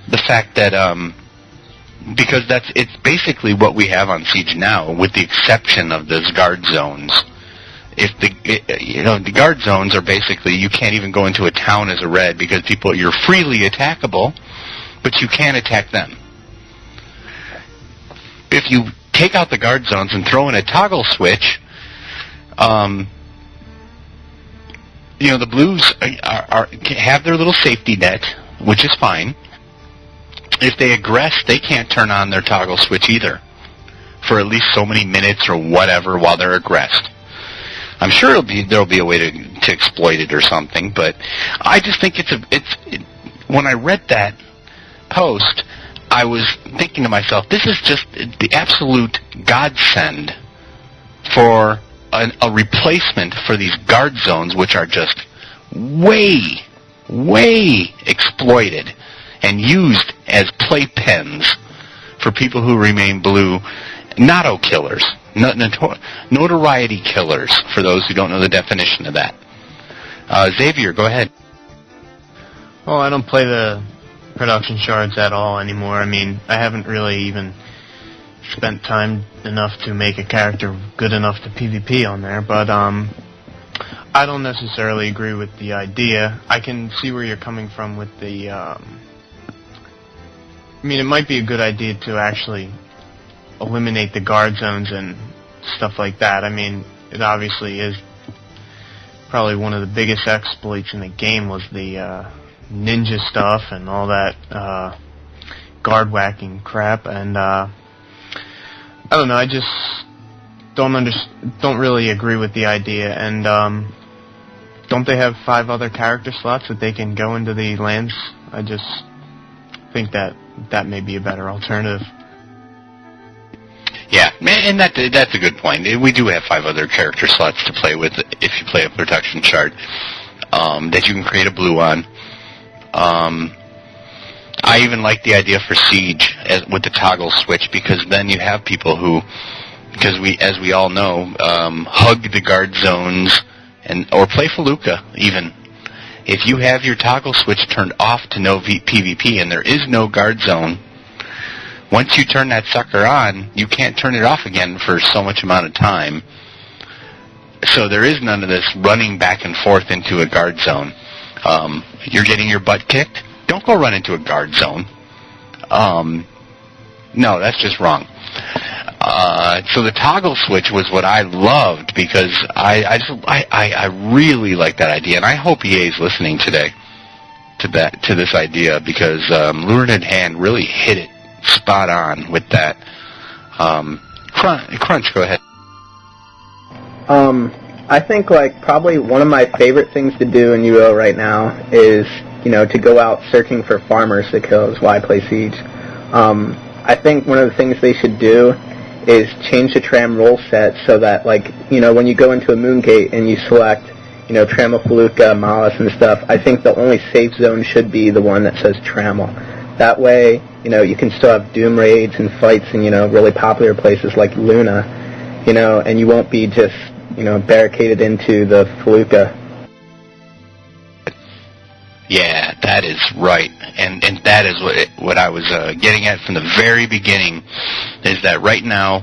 the fact that because it's basically what we have on Siege now, with the exception of those guard zones. If the guard zones are basically, you can't even go into a town as a red because you're freely attackable, but you can't attack them. If you take out the guard zones and throw in a toggle switch, the blues have their little safety net, which is fine. If they aggress, they can't turn on their toggle switch either for at least so many minutes or whatever while they're aggressed. I'm sure there'll be a way to exploit it or something, but I just think when I read that post, I was thinking to myself, this is just the absolute godsend for a replacement for these guard zones, which are just way exploited and used as playpens for people who remain blue, Notto killers. Notoriety killers, for those who don't know the definition of that. Xavier, go ahead. Well, I don't play the production shards at all anymore. I mean, I haven't really even spent time enough to make a character good enough to PvP on there, but I don't necessarily agree with the idea. I can see where you're coming from with the... I mean, it might be a good idea to actually eliminate the guard zones and stuff like that. I mean, it obviously is probably one of the biggest exploits in the game was the ninja stuff and all that guard whacking crap, and I don't know, I just don't really agree with the idea. And don't they have 5 other character slots that they can go into the lands? I just think that may be a better alternative. Yeah, and that's a good point. We do have 5 other character slots to play with if you play a production shard that you can create a blue on. I even like the idea for Siege with the toggle switch, because then you have people who, as we all know, hug the guard zones or play Feluca even. If you have your toggle switch turned off to no PvP and there is no guard zone, once you turn that sucker on, you can't turn it off again for so much amount of time. So there is none of this running back and forth into a guard zone. You're getting your butt kicked? Don't go run into a guard zone. No, that's just wrong. So the toggle switch was what I loved, because I really like that idea, and I hope EA is listening today to this idea, because Lurid Hand really hit it spot on with that. Crunch, go ahead. I think probably one of my favorite things to do in UO right now is to go out searching for farmers to kill. Is why I play Siege. I think one of the things they should do is change the Tram role set so that when you go into a Moongate and you select Trammel, Feluca, Malus and stuff, I think the only safe zone should be the one that says Trammel. That way, you can still have Doom raids and fights in, really popular places like Luna, and you won't be just, barricaded into the Feluca. Yeah, that is right, and that is what I was getting at from the very beginning, is that right now,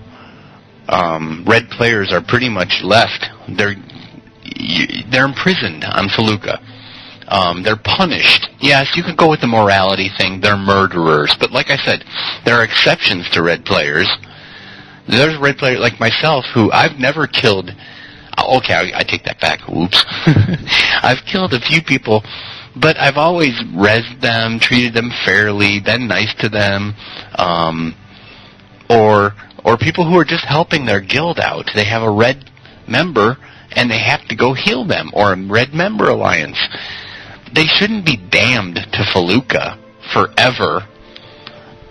red players are pretty much left. They're imprisoned on Feluca. They're punished. Yes, you could go with the morality thing. They're murderers. But like I said, there are exceptions to red players. There's red players like myself who I've never killed. Okay, I take that back. Whoops. I've killed a few people, but I've always rezzed them, treated them fairly, been nice to them, or people who are just helping their guild out. They have a red member, and they have to go heal them, or a red member alliance. they shouldn't be damned to Feluca forever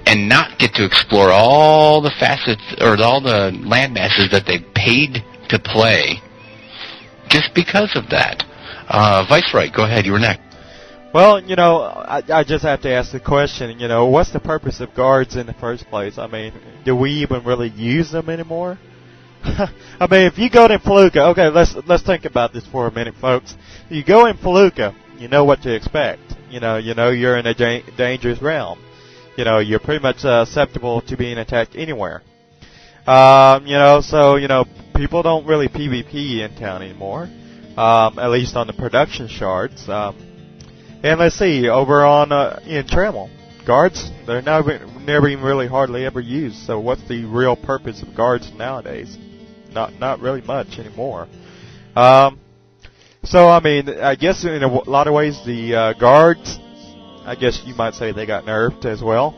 and not get to explore all the facets or all the land masses that they paid to play just because of that. Viceroy, go ahead. You were next. Well, I just have to ask the question, what's the purpose of guards in the first place? I mean, do we even really use them anymore? I mean, if you go in Feluca, okay, let's think about this for a minute, folks. You go in Feluca, you know what to expect. You know you're in a dangerous realm. You're pretty much susceptible to being attacked anywhere. So people don't really PvP in town anymore, at least on the production shards. And let's see, over on in Trammel, guards, they're never even really hardly ever used. So what's the real purpose of guards nowadays? Not really much anymore. So I mean, I guess in a lot of ways the guards, I guess you might say they got nerfed as well.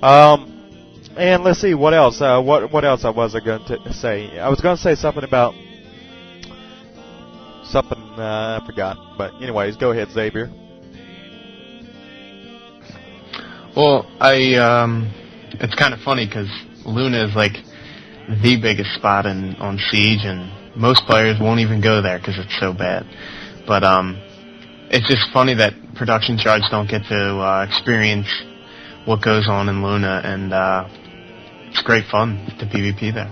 And let's see, what else? What else was I going to say? I was going to say something about something I forgot. But anyways, go ahead, Xavier. Well, it's kind of funny because Luna is like the biggest spot on Siege, and most players won't even go there because it's so bad. But it's just funny that production shards don't get to experience what goes on in Luna, and it's great fun to PvP there.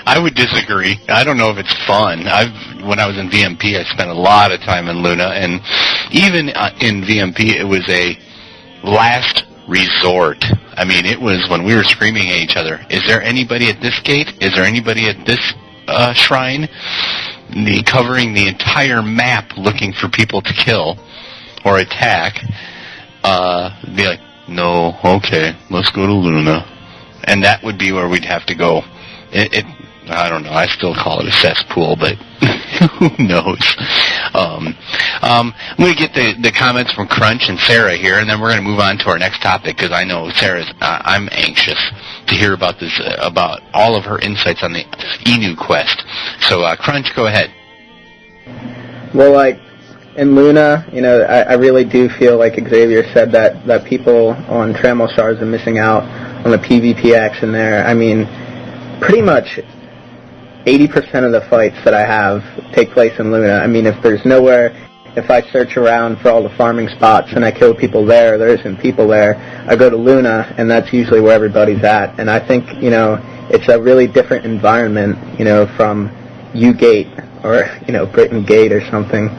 I would disagree. I don't know if it's fun. When I was in VMP, I spent a lot of time in Luna, and even in VMP, it was a last resort. I mean, it was when we were screaming at each other, is there anybody at this gate? Is there anybody at this shrine? Covering the entire map looking for people to kill or attack. Be like, no, okay, let's go to Luna. And that would be where we'd have to go. I don't know. I still call it a cesspool, but who knows? I'm going to get the comments from Crunch and Sarah here, and then we're going to move on to our next topic because I know Sarah's. I'm anxious to hear about this, about all of her insights on the Enu quest. So, Crunch, go ahead. Well, like in Luna, I really do feel like Xavier said that people on Trammel Shards are missing out on the PvP action there. I mean, pretty much 80% of the fights that I have take place in Luna. I mean, if I search around for all the farming spots and I kill people there isn't people there, I go to Luna, and that's usually where everybody's at. And I think, it's a really different environment, from U-Gate or, Britain Gate or something.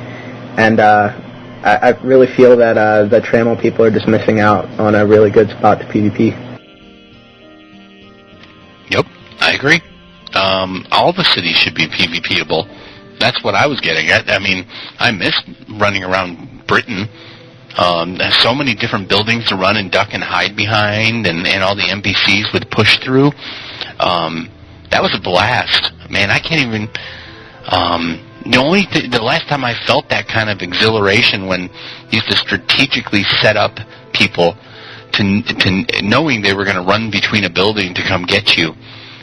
And I really feel that the Trammel people are just missing out on a really good spot to PvP. Yep, I agree. All the cities should be PvPable. That's what I was getting at. I mean, I miss running around Britain. There's so many different buildings to run and duck and hide behind, and all the NPCs would push through. That was a blast. Man, I can't even... the last time I felt that kind of exhilaration when you used to strategically set up people to knowing they were going to run between a building to come get you,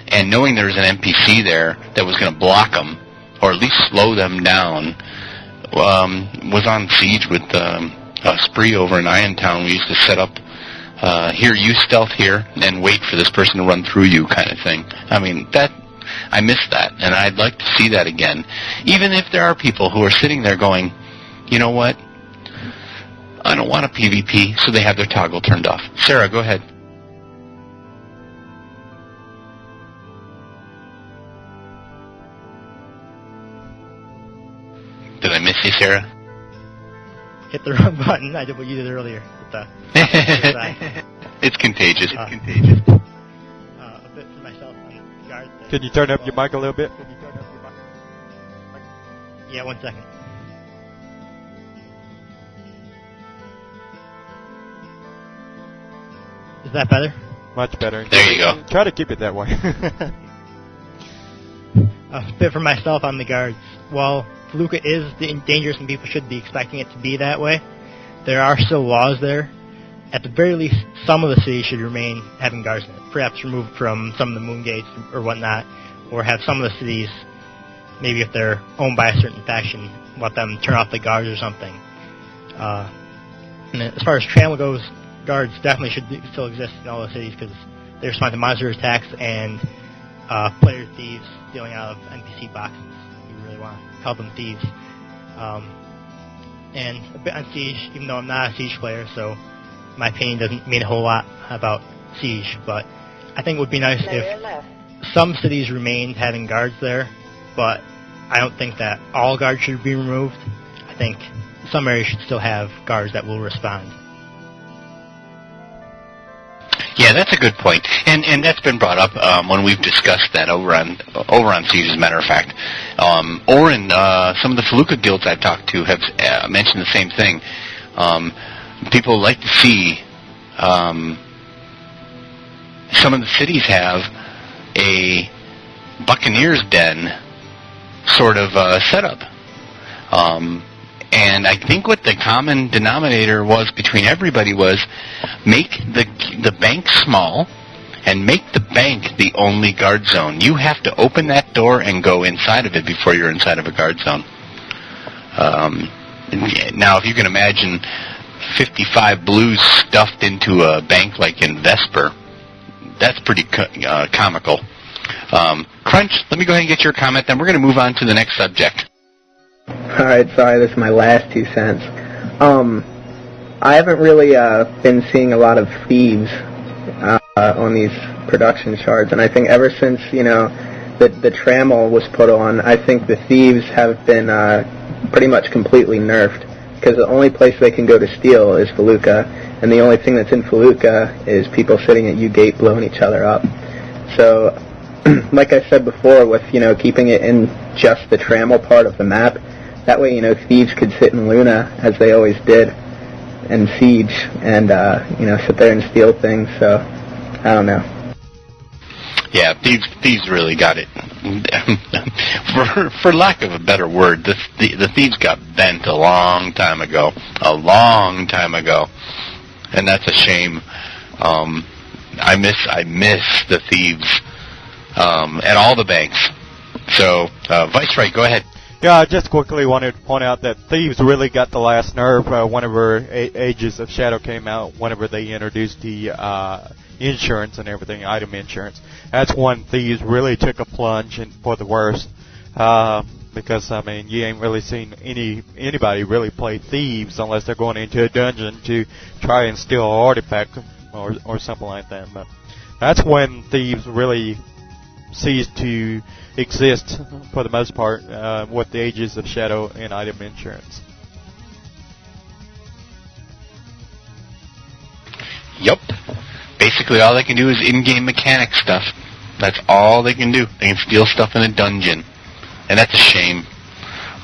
and knowing there was an NPC there that was going to block them, or at least slow them down, was on Siege with Spree over in Irontown. We used to set up, here, you stealth here, and wait for this person to run through you kind of thing. I mean, I miss that, and I'd like to see that again. Even if there are people who are sitting there going, you know what, I don't want a PvP, so they have their toggle turned off. Sarah, go ahead. Did I miss you, Sarah? Hit the wrong button. I did what you did earlier. It's contagious. It's contagious. A bit for myself on the guard. Can you turn up your mic a little bit? Yeah, 1 second. Is that better? Much better. There you go. Try to keep it that way. A bit for myself on the guards. While Feluca is dangerous and people should be expecting it to be that way, there are still laws there. At the very least, some of the cities should remain having guards in it. Perhaps removed from some of the moon gates or whatnot, or have some of the cities maybe if they're owned by a certain faction, let them turn off the guards or something. And as far as travel goes, guards definitely should still exist in all the cities because they respond to monster attacks and player thieves stealing out of NPC boxes. You really want to call them thieves. And a bit on Siege, even though I'm not a Siege player, so my opinion doesn't mean a whole lot about Siege, but I think it would be nice if some cities remained having guards there, but I don't think that all guards should be removed. I think some areas should still have guards that will respond. Yeah, that's a good point, and that's been brought up when we've discussed that over on Siege. As a matter of fact, or in some of the Felucca guilds I've talked to have mentioned the same thing. People like to see some of the cities have a Buccaneer's Den sort of setup. And I think what the common denominator was between everybody was make the bank small and make the bank the only guard zone. You have to open that door and go inside of it before you're inside of a guard zone. Now, if you can imagine 55 blues stuffed into a bank like in Vesper, that's pretty comical. Crunch, let me go ahead and get your comment, then we're going to move on to the next subject. Alright, sorry, this is my last 2 cents. I haven't really been seeing a lot of thieves on these production shards, and I think ever since, the trammel was put on, I think the thieves have been pretty much completely nerfed, because the only place they can go to steal is Felucca, and the only thing that's in Felucca is people sitting at U-Gate blowing each other up. So, like I said before, with, keeping it in just the trammel part of the map, that way, thieves could sit in Luna, as they always did, and Siege, and, sit there and steal things, so, I don't know. Yeah, thieves really got it. For lack of a better word, the thieves got bent a long time ago. And that's a shame. I miss the thieves at all the banks. So, Viceroy, go ahead. Yeah, I just quickly wanted to point out that Thieves really got the last nerve whenever Ages of Shadow came out, whenever they introduced the insurance and everything, item insurance. That's when Thieves really took a plunge for the worst, because, you ain't really seen anybody really play Thieves unless they're going into a dungeon to try and steal an artifact or something like that. But that's when Thieves really ceased to exist for the most part with the Ages of Shadow and item insurance. Yep. Basically all they can do is in-game mechanic stuff. That's all they can do. They can steal stuff in a dungeon. And that's a shame.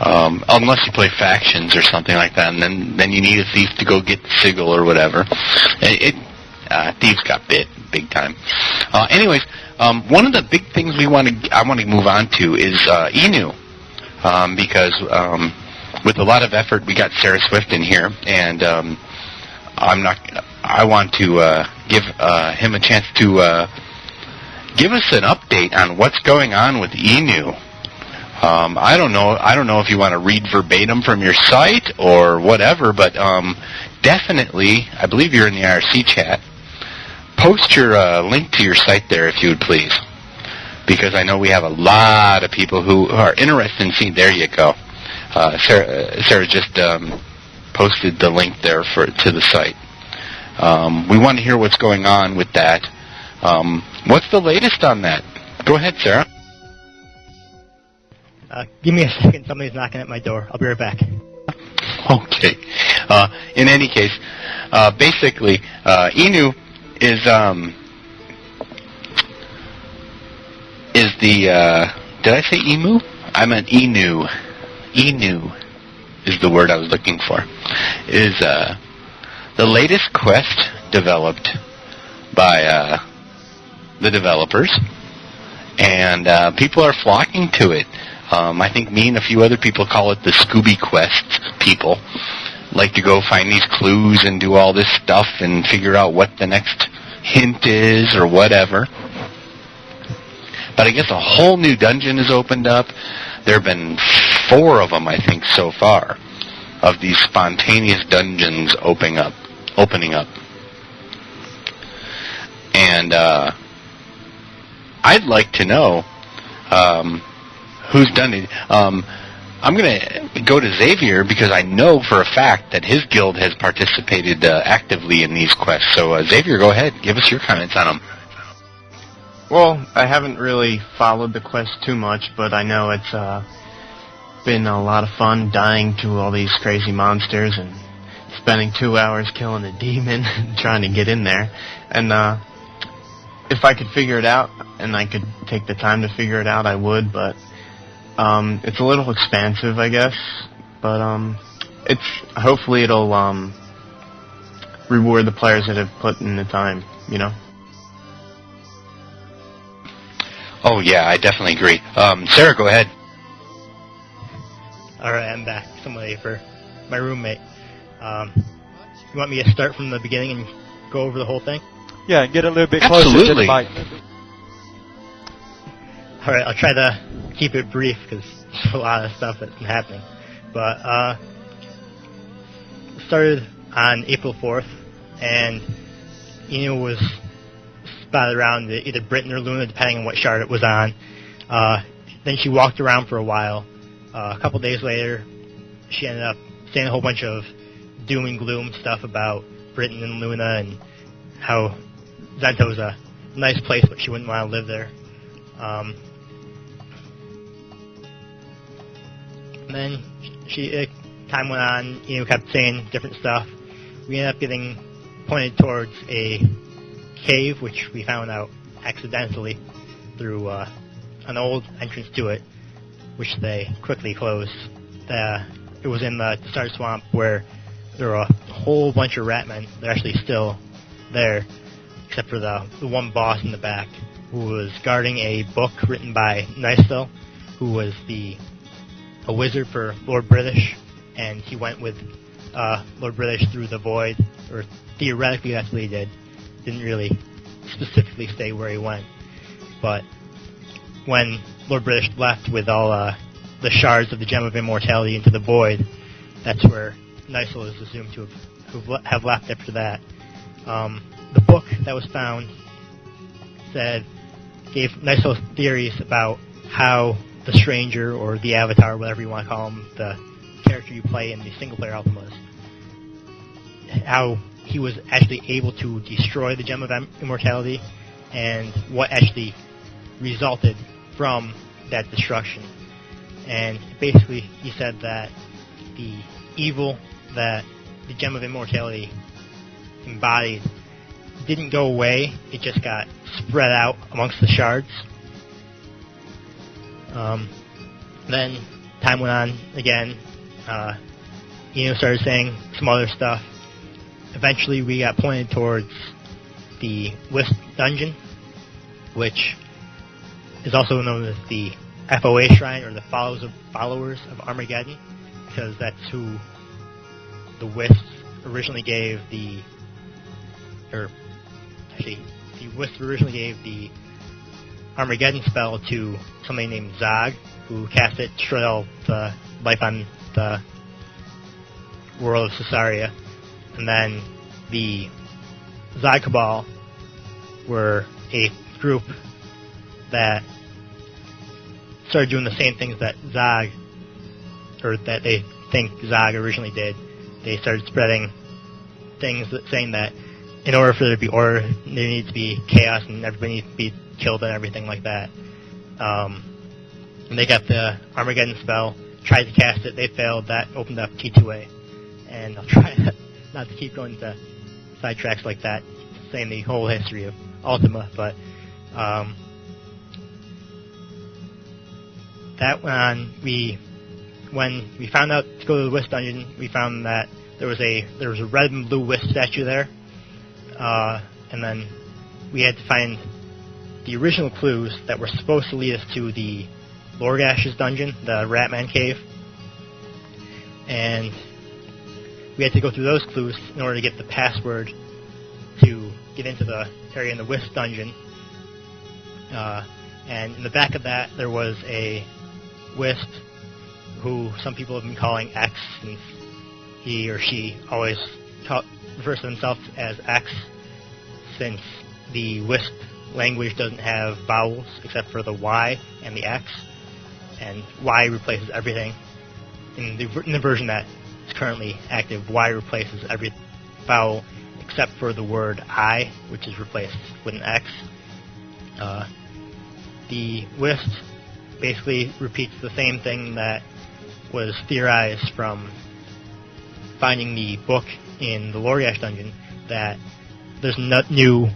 Unless you play factions or something like that, and then you need a thief to go get the sigil or whatever. Thieves got bit big time. Anyways, one of the big things I want to move on to is Inu, because with a lot of effort we got Sarah Swift in here, and I want to give him a chance to give us an update on what's going on with Inu. I don't know if you want to read verbatim from your site or whatever, but definitely, I believe you're in the IRC chat. Post your link to your site there, if you would please, because I know we have a lot of people who are interested in seeing. There you go. Sarah just posted the link there to the site. We want to hear what's going on with that. What's the latest on that? Go ahead, Sarah. Give me a second. Somebody's knocking at my door. I'll be right back. Okay. In any case, basically, Inu is the did I say emu? I meant Inu. Inu is the word I was looking for. Is the latest quest developed by the developers, and people are flocking to it. I think me and a few other people call it the Scooby Quest. People like to go find these clues and do all this stuff and figure out what the next hint is or whatever. But I guess a whole new dungeon is opened up. There have been 4 of them, I think, so far, of these spontaneous dungeons opening up. And I'd like to know who's done it. I'm going to go to Xavier because I know for a fact that his guild has participated actively in these quests. So, Xavier, go ahead. Give us your comments on them. Well, I haven't really followed the quest too much, but I know it's been a lot of fun dying to all these crazy monsters and spending 2 hours killing a demon trying to get in there. And if I could figure it out and I could take the time to figure it out, I would, but it's a little expansive, I guess. But hopefully it'll reward the players that have put in the time, you know? Oh, yeah, I definitely agree. Sarah, go ahead. All right, I'm back. Somebody for my roommate. You want me to start from the beginning and go over the whole thing? Yeah, and get a little bit closer to the mic. All right, I'll try to keep it brief because there's a lot of stuff that's been happening. But started on April 4th, and Eno was spotted around either Britain or Luna, depending on what shard it was on. Then she walked around for a while. A couple days later, she ended up saying a whole bunch of doom and gloom stuff about Britain and Luna and how Zento's a nice place, but she wouldn't want to live there. And then time went on, kept saying different stuff. We ended up getting pointed towards a cave, which we found out accidentally through an old entrance to it, which they quickly closed. It was in the Star Swamp where there were a whole bunch of ratmen. They're actually still there, except for the one boss in the back who was guarding a book written by Nystel, who was a wizard for Lord British, and he went with Lord British through the void, or theoretically that's what he did. Didn't really specifically say where he went. But when Lord British left with all the shards of the Gem of Immortality into the void, that's where Nysel is assumed to have left after that. The book that was found gave Nysel theories about how the Stranger, or the Avatar, whatever you want to call him, the character you play in the single-player Ultimas, how he was actually able to destroy the Gem of Immortality, and what actually resulted from that destruction. And basically, he said that the evil that the Gem of Immortality embodied didn't go away, it just got spread out amongst the shards. Then time went on again. Eno started saying some other stuff. Eventually we got pointed towards the Wisp Dungeon, which is also known as the FOA Shrine, or the Followers of Armageddon, because that's who the Wisps originally gave the Wisp originally gave the Armageddon spell to somebody named Zog, who cast it, destroyed all the life on the world of Cesaria. And then the Zog Cabal were a group that started doing the same things that Zog, or that they think Zog originally did. They started spreading things saying that in order for there to be order, there needs to be chaos and everybody needs to be killed and everything like that. And they got the Armageddon spell, tried to cast it, they failed, that opened up T2A. And I'll try not to keep going to sidetracks like that, saying the whole history of Ultima, but that went on. When we found out to go to the Wisp Dungeon, we found that there was a red and blue Wisp statue there, and then we had to find the original clues that were supposed to lead us to the Lorgash's dungeon, the Ratman cave, and we had to go through those clues in order to get the password to get into the area in the Wisp dungeon. And in the back of that, there was a Wisp, who some people have been calling X, since he or she always refers to themselves as X, since the Wisp language doesn't have vowels except for the Y and the X, and Y replaces everything. In the version that is currently active, Y replaces every vowel except for the word I, which is replaced with an X. The Wisp basically repeats the same thing that was theorized from finding the book in the Loriash dungeon, that there's a new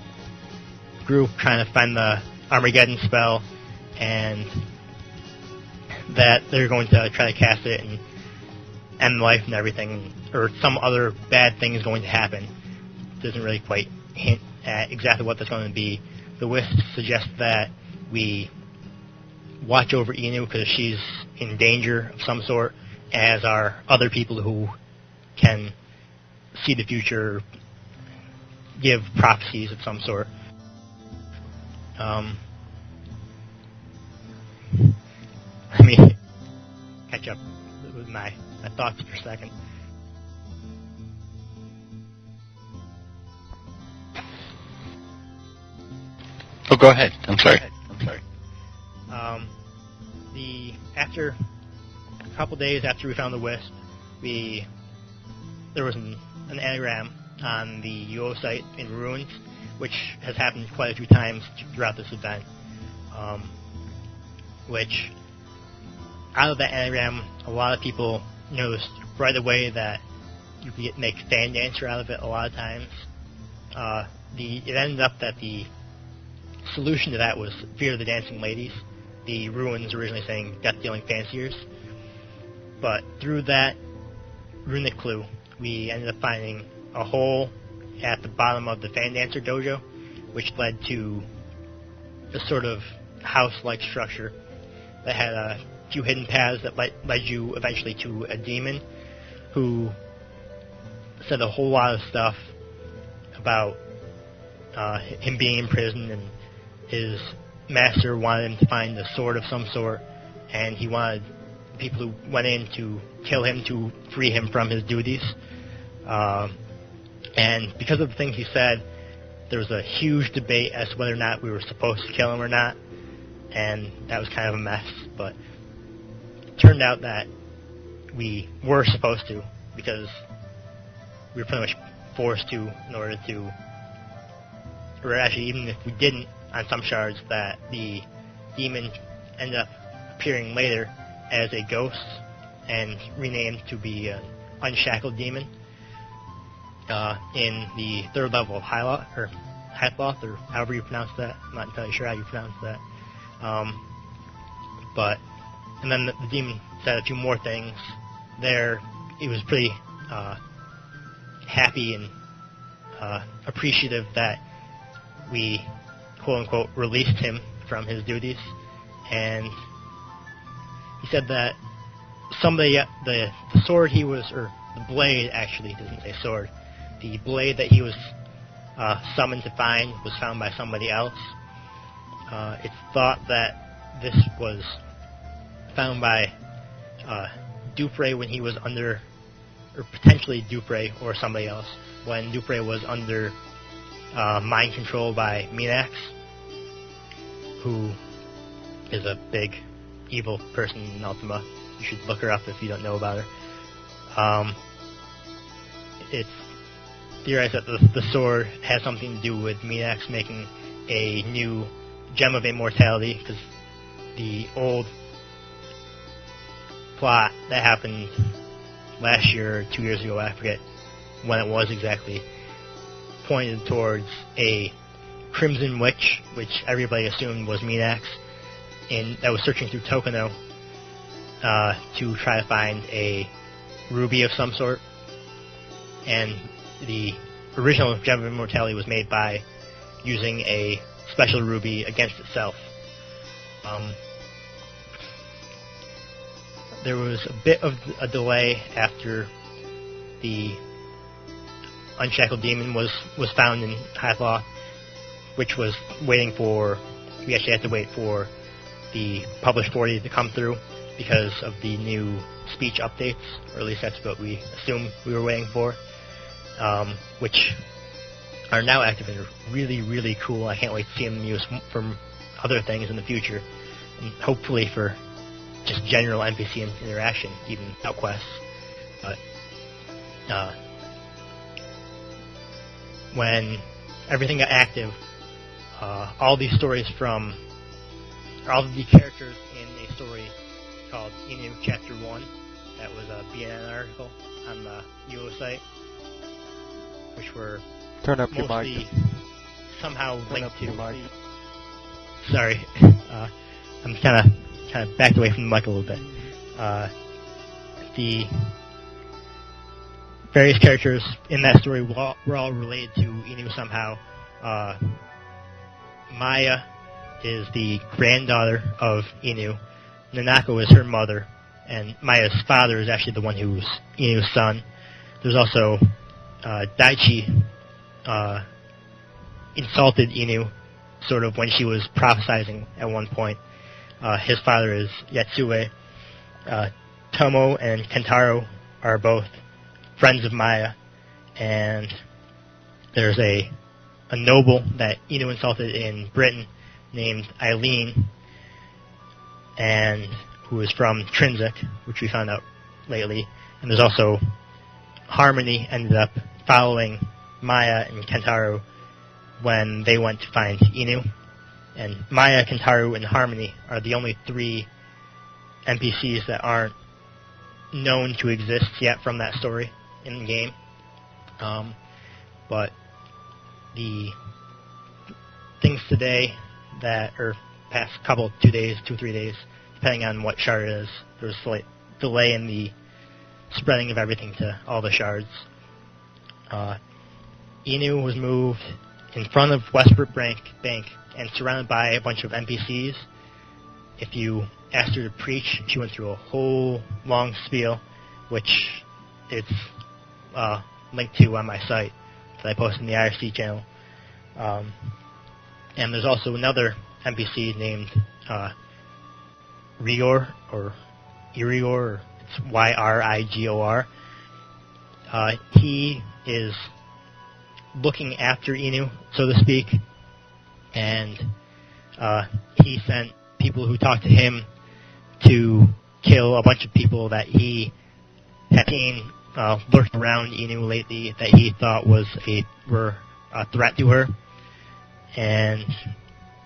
group trying to find the Armageddon spell, and that they're going to try to cast it and end life and everything, or some other bad thing is going to happen. It doesn't really quite hint at exactly what that's going to be. The Wisp suggests that we watch over Inu because she's in danger of some sort, as are other people who can see the future, give prophecies of some sort. Let me catch up with my thoughts for a second. Oh, go ahead. I'm sorry. After a couple days after we found the Wisp, there was an anagram on the UO site in ruins, which has happened quite a few times throughout this event. Which, out of that anagram, a lot of people noticed right away that you could make fan dancer out of it a lot of times. It ended up that the solution to that was Fear of the Dancing Ladies. The ruins originally saying Death-Dealing Fanciers. But through that runic clue, we ended up finding a hole at the bottom of the Fan Dancer dojo, which led to a sort of house-like structure that had a few hidden paths that led you eventually to a demon who said a whole lot of stuff about him being in prison, and his master wanted him to find a sword of some sort, and he wanted people who went in to kill him to free him from his duties. And because of the things he said, there was a huge debate as to whether or not we were supposed to kill him or not, and that was kind of a mess. But it turned out that we were supposed to, because we were pretty much forced to in order to, or actually even if we didn't, on some shards, that the demon ended up appearing later as a ghost and renamed to be an unshackled demon in the third level of Hythloth, or however you pronounce that. I'm not entirely sure how you pronounce that. And then the demon said a few more things. There, he was pretty happy and appreciative that we, quote-unquote, released him from his duties, and he said that the sword he was, or the blade, actually, he doesn't say sword, the blade that he was summoned to find was found by somebody else. It's thought that this was found by Dupre when he was under, or potentially Dupre or somebody else, when Dupre was under mind control by Minax, who is a big evil person in Ultima. You should look her up if you don't know about her. It's theorized that the sword has something to do with Minax making a new Gem of Immortality, because the old plot that happened last year or 2 years ago, I forget when it was exactly, pointed towards a Crimson Witch, which everybody assumed was Minax, and that was searching through Tokono to try to find a ruby of some sort. And the original Gem of Immortality was made by using a special ruby against itself. There was a bit of a delay after the Unshackled Demon was found in Hythloth, which was waiting for, we actually had to wait for the published 40 to come through, because of the new speech updates, or at least that's what we assumed we were waiting for, which are now active and are really, really cool. I can't wait to see them used for other things in the future, and hopefully for just general NPC interaction, even without quests. But when everything got active, all these stories from all of the characters in a story called Inu Chapter 1, that was a BNN article on the UO site, which were Turn up your mostly mic. somehow Turn linked up to. your mic. Sorry, I'm kind of backed away from the mic a little bit. The various characters in that story were all related to Inu somehow. Maya is the granddaughter of Inu. Nanako is her mother, and Maya's father is actually the one who's Inu's son. There's also Daichi insulted Inu sort of when she was prophesizing at one point. His father is Yatsue. Tomo and Kentaro are both friends of Maya, and there's a noble that Inu insulted in Britain named Eileen, and who is from Trinsic, which we found out lately. And there's also Harmony ended up following Maya and Kentaro when they went to find Inu. And Maya, Kentaro, and Harmony are the only 3 NPCs that aren't known to exist yet from that story in the game. But the things today that, or past couple, 2 days, 2-3 days, depending on what shard it is, there's a slight delay in the spreading of everything to all the shards. Inu was moved in front of Westport Bank and surrounded by a bunch of NPCs. If you asked her to preach, she went through a whole long spiel, which it's linked to on my site that I posted in the IRC channel. And there's also another NPC named Rigor, or Irigor, or it's Yrigor. He is looking after Inu, so to speak, and he sent people who talked to him to kill a bunch of people that he had seen lurking around Inu lately that he thought were a threat to her. And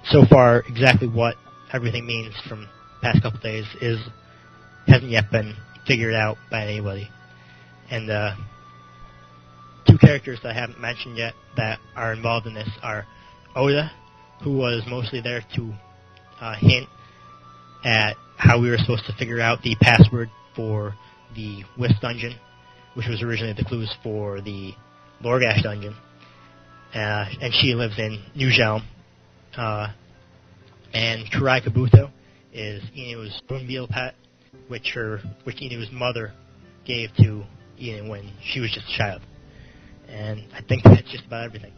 so far, exactly what everything means from the past couple days hasn't yet been figured out by anybody. And 2 characters that I haven't mentioned yet that are involved in this are Oda, who was mostly there to hint at how we were supposed to figure out the password for the Wisp dungeon, which was originally the clues for the Lorgash dungeon. And she lives in New Gelm. And Kurai Kabuto is Inu's spoonbill pet, which Inu's mother gave to Inu when she was just a child. And I think that's just about everything.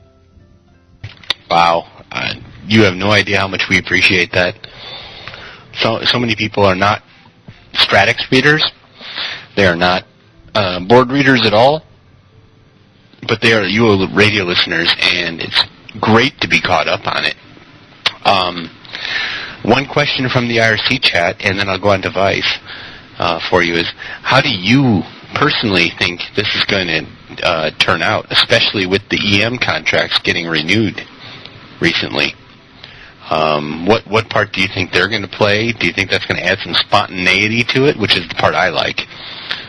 Wow. You have no idea how much we appreciate that. So many people are not Stratix readers. They are not board readers at all. But they are UO radio listeners, and it's great to be caught up on it. One question from the IRC chat, and then I'll go on to Vice for you, is how do you personally think this is going to turn out, especially with the EM contracts getting renewed recently? What part do you think they're going to play? Do you think that's going to add some spontaneity to it, which is the part I like?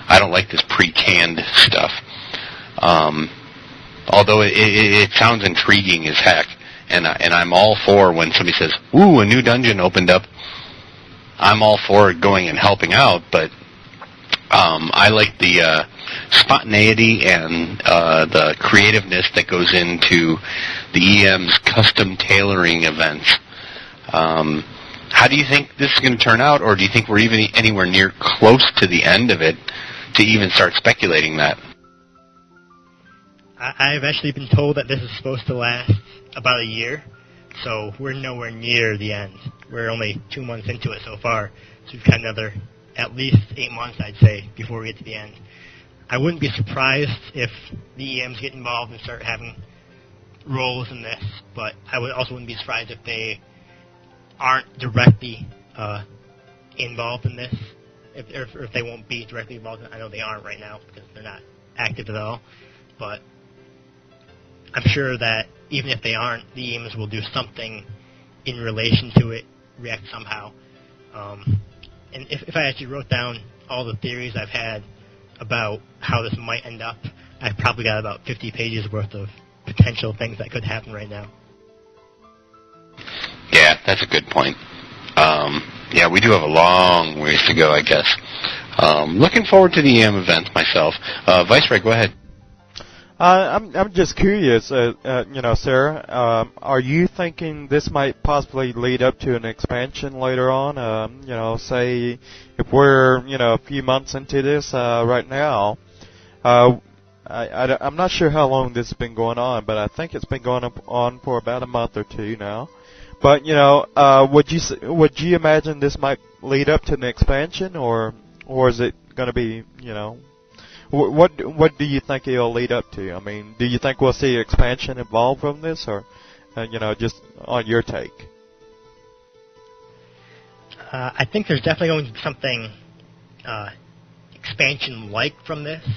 I don't like this pre-canned stuff. Although it sounds intriguing as heck, and I'm all for when somebody says, "Ooh, a new dungeon opened up." I'm all for going and helping out, but I like the spontaneity and the creativeness that goes into the EM's custom tailoring events. How do you think this is going to turn out, or do you think we're even anywhere near close to the end of it to even start speculating that? I've actually been told that this is supposed to last about a year, so we're nowhere near the end. We're only 2 months into it so far, so we've got another at least 8 months, I'd say, before we get to the end. I wouldn't be surprised if the EMs get involved and start having roles in this, but I wouldn't be surprised if they aren't directly involved in this, if they won't be directly involved. I know they aren't right now because they're not active at all, but I'm sure that even if they aren't, the EMs will do something in relation to it, react somehow. And if I actually wrote down all the theories I've had about how this might end up, I've probably got about 50 pages worth of potential things that could happen right now. Yeah, that's a good point. Yeah, we do have a long ways to go, I guess. Looking forward to the EM event myself. Viceroy, go ahead. I'm just curious, Sarah, are you thinking this might possibly lead up to an expansion later on? Say if we're, a few months into this right now, I'm not sure how long this has been going on, but I think it's been going on for about a month or two now. But, would you imagine this might lead up to an expansion, or is it going to be, What do you think it'll lead up to? I mean, do you think we'll see expansion evolve from this, or just on your take? I think there's definitely going to be something expansion-like from this.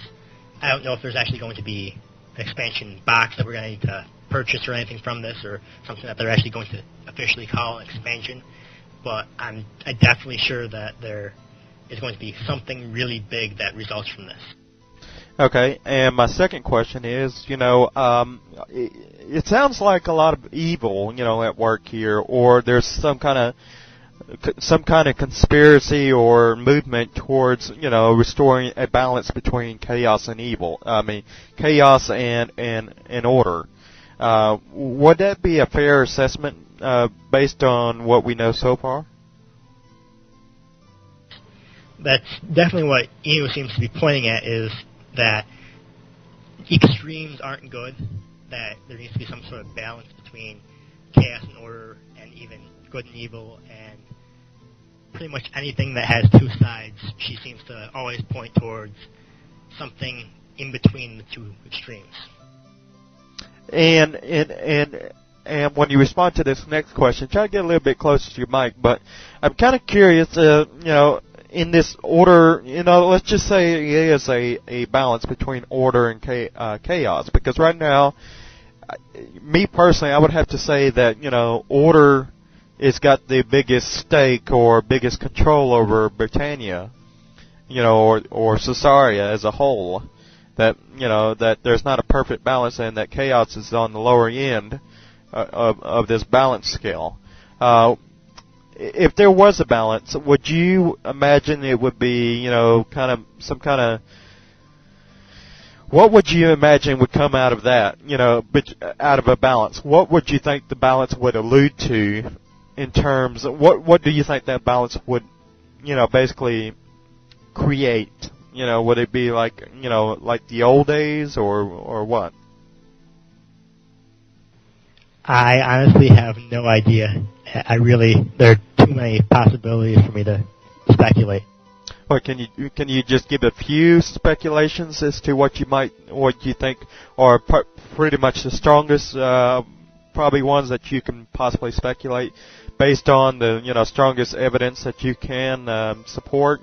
I don't know if there's actually going to be an expansion box that we're going to need to purchase or anything from this, or something that they're actually going to officially call an expansion. But I'm definitely sure that there is going to be something really big that results from this. Okay, and my second question is, it sounds like a lot of evil, at work here, or there's some kind of conspiracy or movement towards, restoring a balance between chaos and evil. I mean, chaos and order. Would that be a fair assessment based on what we know so far? That's definitely what EO seems to be pointing at, is that extremes aren't good, that there needs to be some sort of balance between chaos and order, and even good and evil, and pretty much anything that has two sides. She seems to always point towards something in between the two extremes. And when you respond to this next question, try to get a little bit closer to your mic, but I'm kind of curious, in this order, let's just say it is a balance between order and chaos. Because right now, me personally, I would have to say that, order has got the biggest stake or biggest control over Britannia, or Caesarea as a whole. That, that there's not a perfect balance, and that chaos is on the lower end of this balance scale. If there was a balance, would you imagine it would be, what would you imagine would come out of that, out of a balance? What would you think the balance would allude to in terms of, what do you think that balance would, basically create? Would it be like, like the old days, or what? I honestly have no idea. There are too many possibilities for me to speculate. Well, can you just give a few speculations as to what you think are pretty much the strongest, probably ones that you can possibly speculate based on the, strongest evidence that you can support,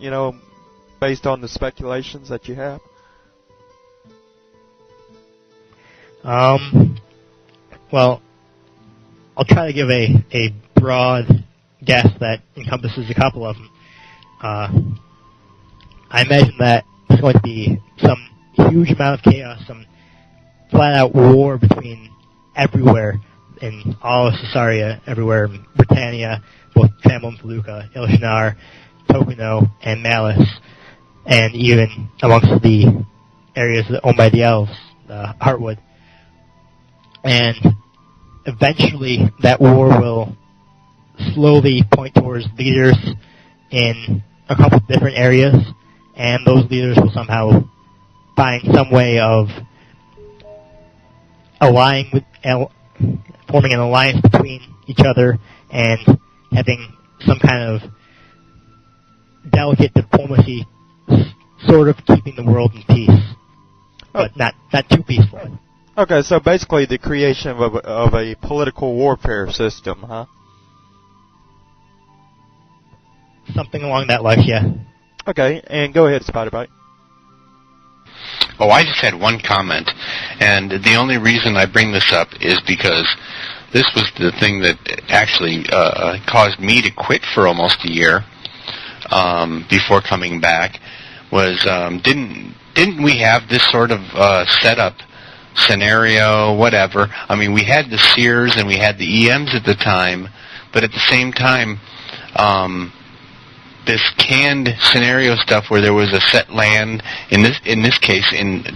based on the speculations that you have? Well, I'll try to give a broad guess that encompasses a couple of them. I imagine that there's going to be some huge amount of chaos, some flat-out war between everywhere in all of Caesarea, everywhere in Britannia, both Trammel and Feluca, Ilshanar, Tokuno, and Malus, and even amongst the areas owned by the elves, Heartwood. And eventually that war will slowly point towards leaders in a couple of different areas, and those leaders will somehow find some way of forming an alliance between each other and having some kind of delicate diplomacy, sort of keeping the world in peace, but not too peaceful. Okay, so basically the creation of a political warfare system, huh? Something along that line, yeah. Okay, and go ahead, Spider-Bite. Oh, I just had one comment, and the only reason I bring this up is because this was the thing that actually caused me to quit for almost a year before coming back. Was didn't we have this sort of setup scenario, whatever? I mean, we had the Sears and we had the EMs at the time, but at the same time, this canned scenario stuff where there was a set land in this case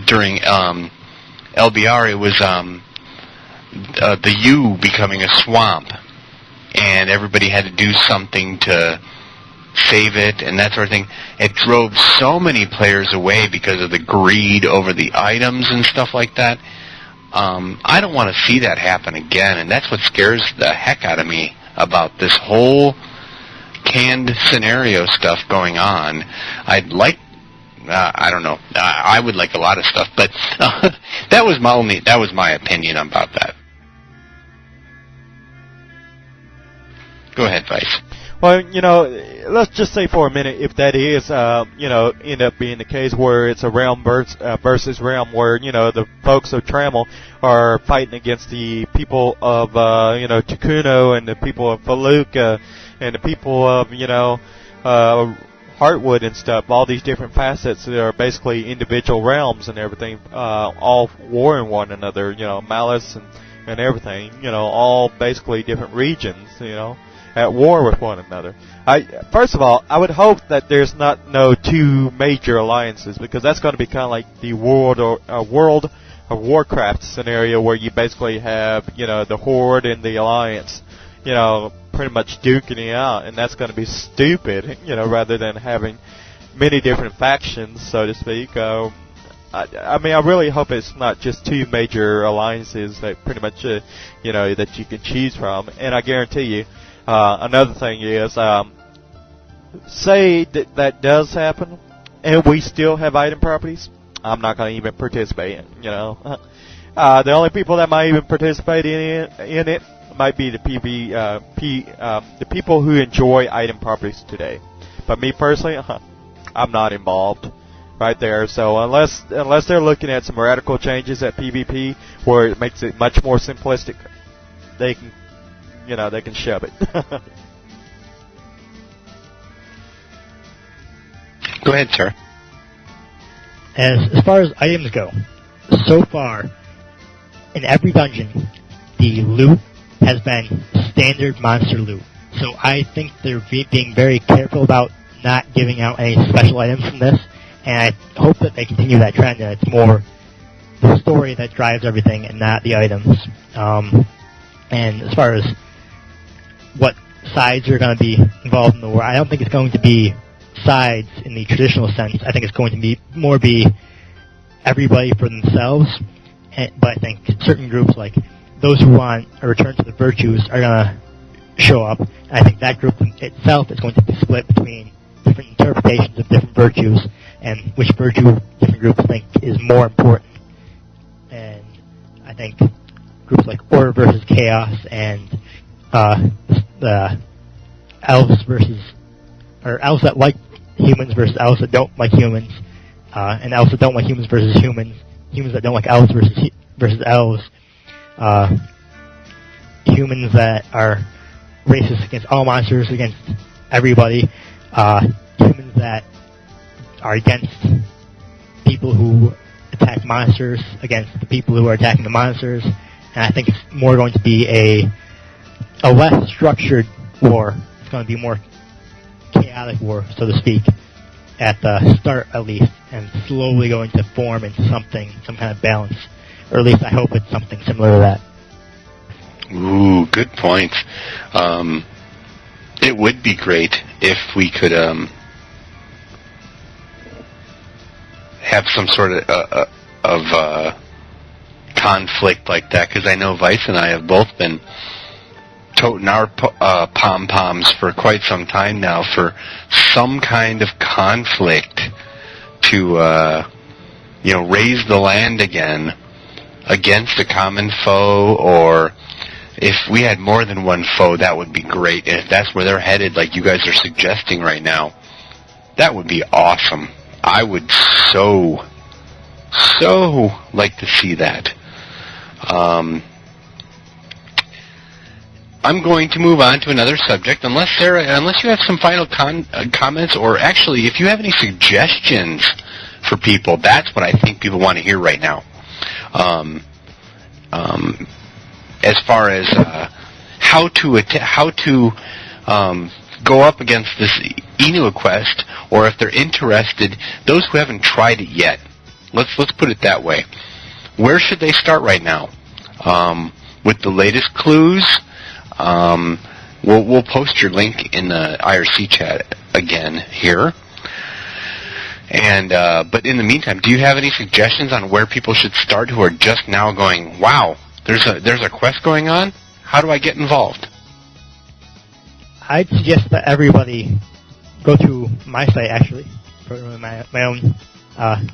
during LBR, it was the U becoming a swamp, and everybody had to do something to save it and that sort of thing. It drove so many players away because of the greed over the items and stuff like that. I don't want to see that happen again, and that's what scares the heck out of me about this whole canned scenario stuff going on. I'd like, I don't know, I would like a lot of stuff, but that was my opinion about that. Go ahead, Vice. Well, let's just say for a minute, if that is, end up being the case where it's a realm versus realm, where, the folks of Trammel are fighting against the people of, Tucuno and the people of Faluca and the people of, Heartwood and stuff, all these different facets that are basically individual realms and everything, all warring one another, Malice and everything, all basically different regions, at war with one another. First of all, I would hope that there's no two major alliances, because that's going to be kind of like the World of Warcraft scenario, where you basically have, the Horde and the Alliance, pretty much duking it out, and that's going to be stupid, rather than having many different factions, so to speak. I mean, I really hope it's not just two major alliances that pretty much, that you can choose from, and I guarantee you, another thing is, say that does happen, and we still have item properties, I'm not going to even participate in, the only people that might even participate in it might be the the people who enjoy item properties today. But me personally, I'm not involved right there. So unless they're looking at some radical changes at PvP where it makes it much more simplistic, they can shove it. Go ahead, sir. As far as items go, so far, in every dungeon, the loot has been standard monster loot. So I think they're being very careful about not giving out any special items from this, and I hope that they continue that trend, and it's more the story that drives everything and not the items. And as far as what sides are going to be involved in the war, I don't think it's going to be sides in the traditional sense. I think it's going to be more everybody for themselves, but I think certain groups, like those who want a return to the virtues, are going to show up. And I think that group itself is going to be split between different interpretations of different virtues and which virtue different groups think is more important. And I think groups like Order versus Chaos and the elves that like humans versus elves that don't like humans, and elves that don't like humans versus humans that don't like elves versus elves, humans that are racist against all monsters, against everybody, humans that are against people who attack monsters, against the people who are attacking the monsters. And I think it's more going to be a less structured war. It's going to be more chaotic war, so to speak, at the start at least, and slowly going to form into some kind of balance. Or at least I hope it's something similar to that. Ooh, good point. It would be great if we could have some sort of conflict like that, because I know Vice and I have both been toting our pom-poms for quite some time now for some kind of conflict to, raise the land again against a common foe, or if we had more than one foe, that would be great. And if that's where they're headed, like you guys are suggesting right now, that would be awesome. I would so like to see that. I'm going to move on to another subject, unless you have some final comments, or actually, if you have any suggestions for people, that's what I think people want to hear right now. As far as how to go up against this Inu quest, or if they're interested, those who haven't tried it yet. Let's put it that way. Where should they start right now? With the latest clues. We'll post your link in the IRC chat again here. And but in the meantime, do you have any suggestions on where people should start who are just now going, wow, there's a quest going on? How do I get involved? I'd suggest that everybody go to my site, actually, for my own,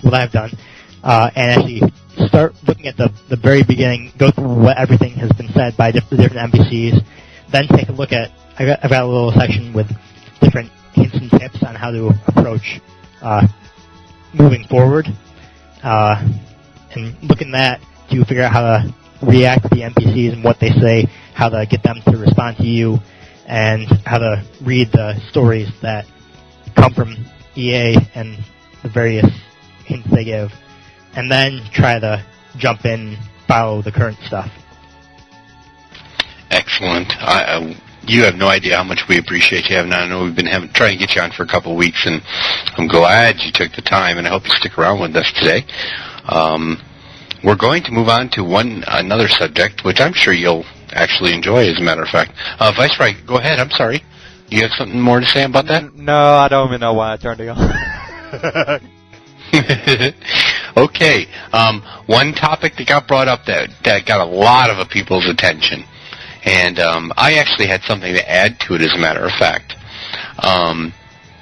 what I've done, and actually start looking at the very beginning, go through what everything has been said by the different NPCs, then take a look at, I've got a little section with different hints and tips on how to approach moving forward, and look in that to figure out how to react to the NPCs and what they say, how to get them to respond to you, and how to read the stories that come from EA and the various hints they give, and then try to jump in, follow the current stuff. Excellent. You have no idea how much we appreciate you having on. I know we've been trying to get you on for a couple of weeks, and I'm glad you took the time, and I hope you stick around with us today. We're going to move on to another subject, which I'm sure you'll actually enjoy, as a matter of fact. Viceroy, go ahead. I'm sorry. You have something more to say about that? No, I don't even know why I turned it on. Okay. One topic that got brought up that got a lot of people's attention, and I actually had something to add to it, as a matter of fact.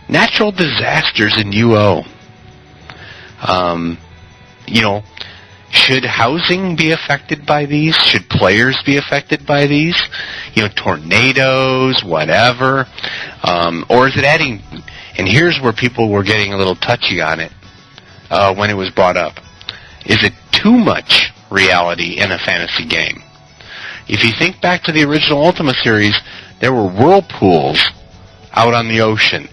Natural disasters in UO. Should housing be affected by these? Should players be affected by these? Tornadoes, whatever. Or is it adding... And here's where people were getting a little touchy on it when it was brought up. Is it too much reality in a fantasy game? If you think back to the original Ultima series, there were whirlpools out on the ocean.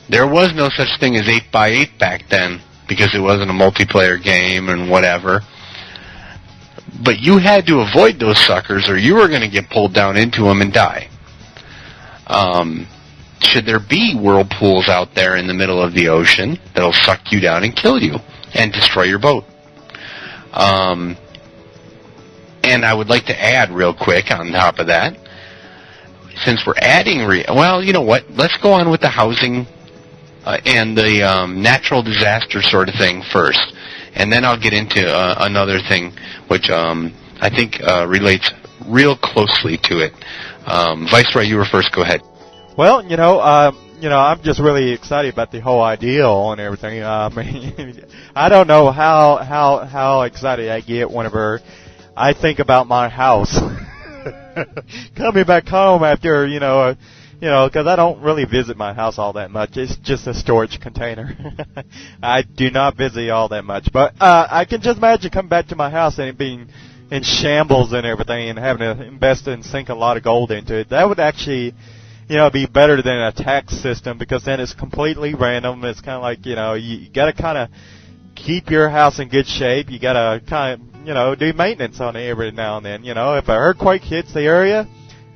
There was no such thing as 8x8 back then, because it wasn't a multiplayer game and whatever. But you had to avoid those suckers, or you were going to get pulled down into them and die. Should there be whirlpools out there in the middle of the ocean that'll suck you down and kill you and destroy your boat? And I would like to add real quick on top of that, since we're adding... well, you know what? Let's go on with the housing and the natural disaster sort of thing first. And then I'll get into another thing which I think relates real closely to it. Viceroy, you were first. Go ahead. Well, I'm just really excited about the whole ideal and everything. I don't know how excited I get whenever I think about my house coming back home after, because I don't really visit my house all that much. It's just a storage container. I do not visit all that much. But I can just imagine coming back to my house and it being in shambles and everything and having to invest and sink a lot of gold into it. That would actually, be better than a tax system, because then it's completely random. It's kind of like, you got to kind of keep your house in good shape. You got to kind of, do maintenance on it every now and then. If an earthquake hits the area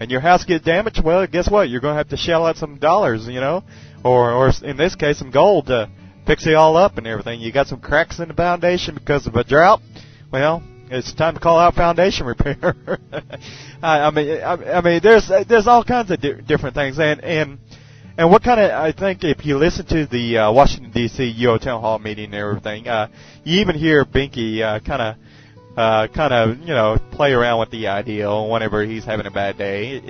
and your house gets damaged, well, guess what? You're going to have to shell out some dollars, or in this case, some gold to fix it all up and everything. You got some cracks in the foundation because of a drought. Well, it's time to call out foundation repair. I mean, there's all kinds of different things, and what kind of, I think if you listen to the Washington D.C. UO Town Hall meeting and everything, you even hear Binky kind of kind of, play around with the ideal whenever he's having a bad day.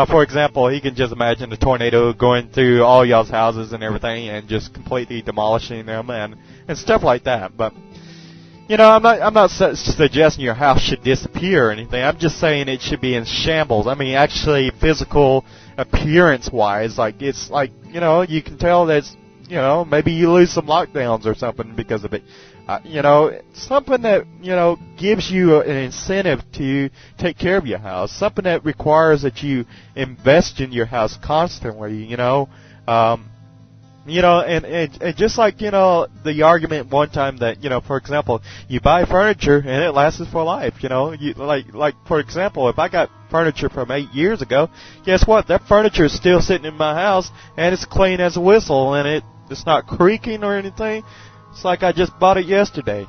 For example, he can just imagine a tornado going through all y'all's houses and everything and just completely demolishing them and stuff like that. But, I'm not suggesting your house should disappear or anything. I'm just saying it should be in shambles. I mean, actually, physical appearance-wise, it's like, you can tell that's, maybe you lose some lockdowns or something because of it. Something that, gives you an incentive to take care of your house. Something that requires that you invest in your house constantly, and just like, the argument one time that, for example, you buy furniture and it lasts for life, like, for example, if I got furniture from 8 years ago, guess what? That furniture is still sitting in my house and it's clean as a whistle and it's not creaking or anything. It's like I just bought it yesterday.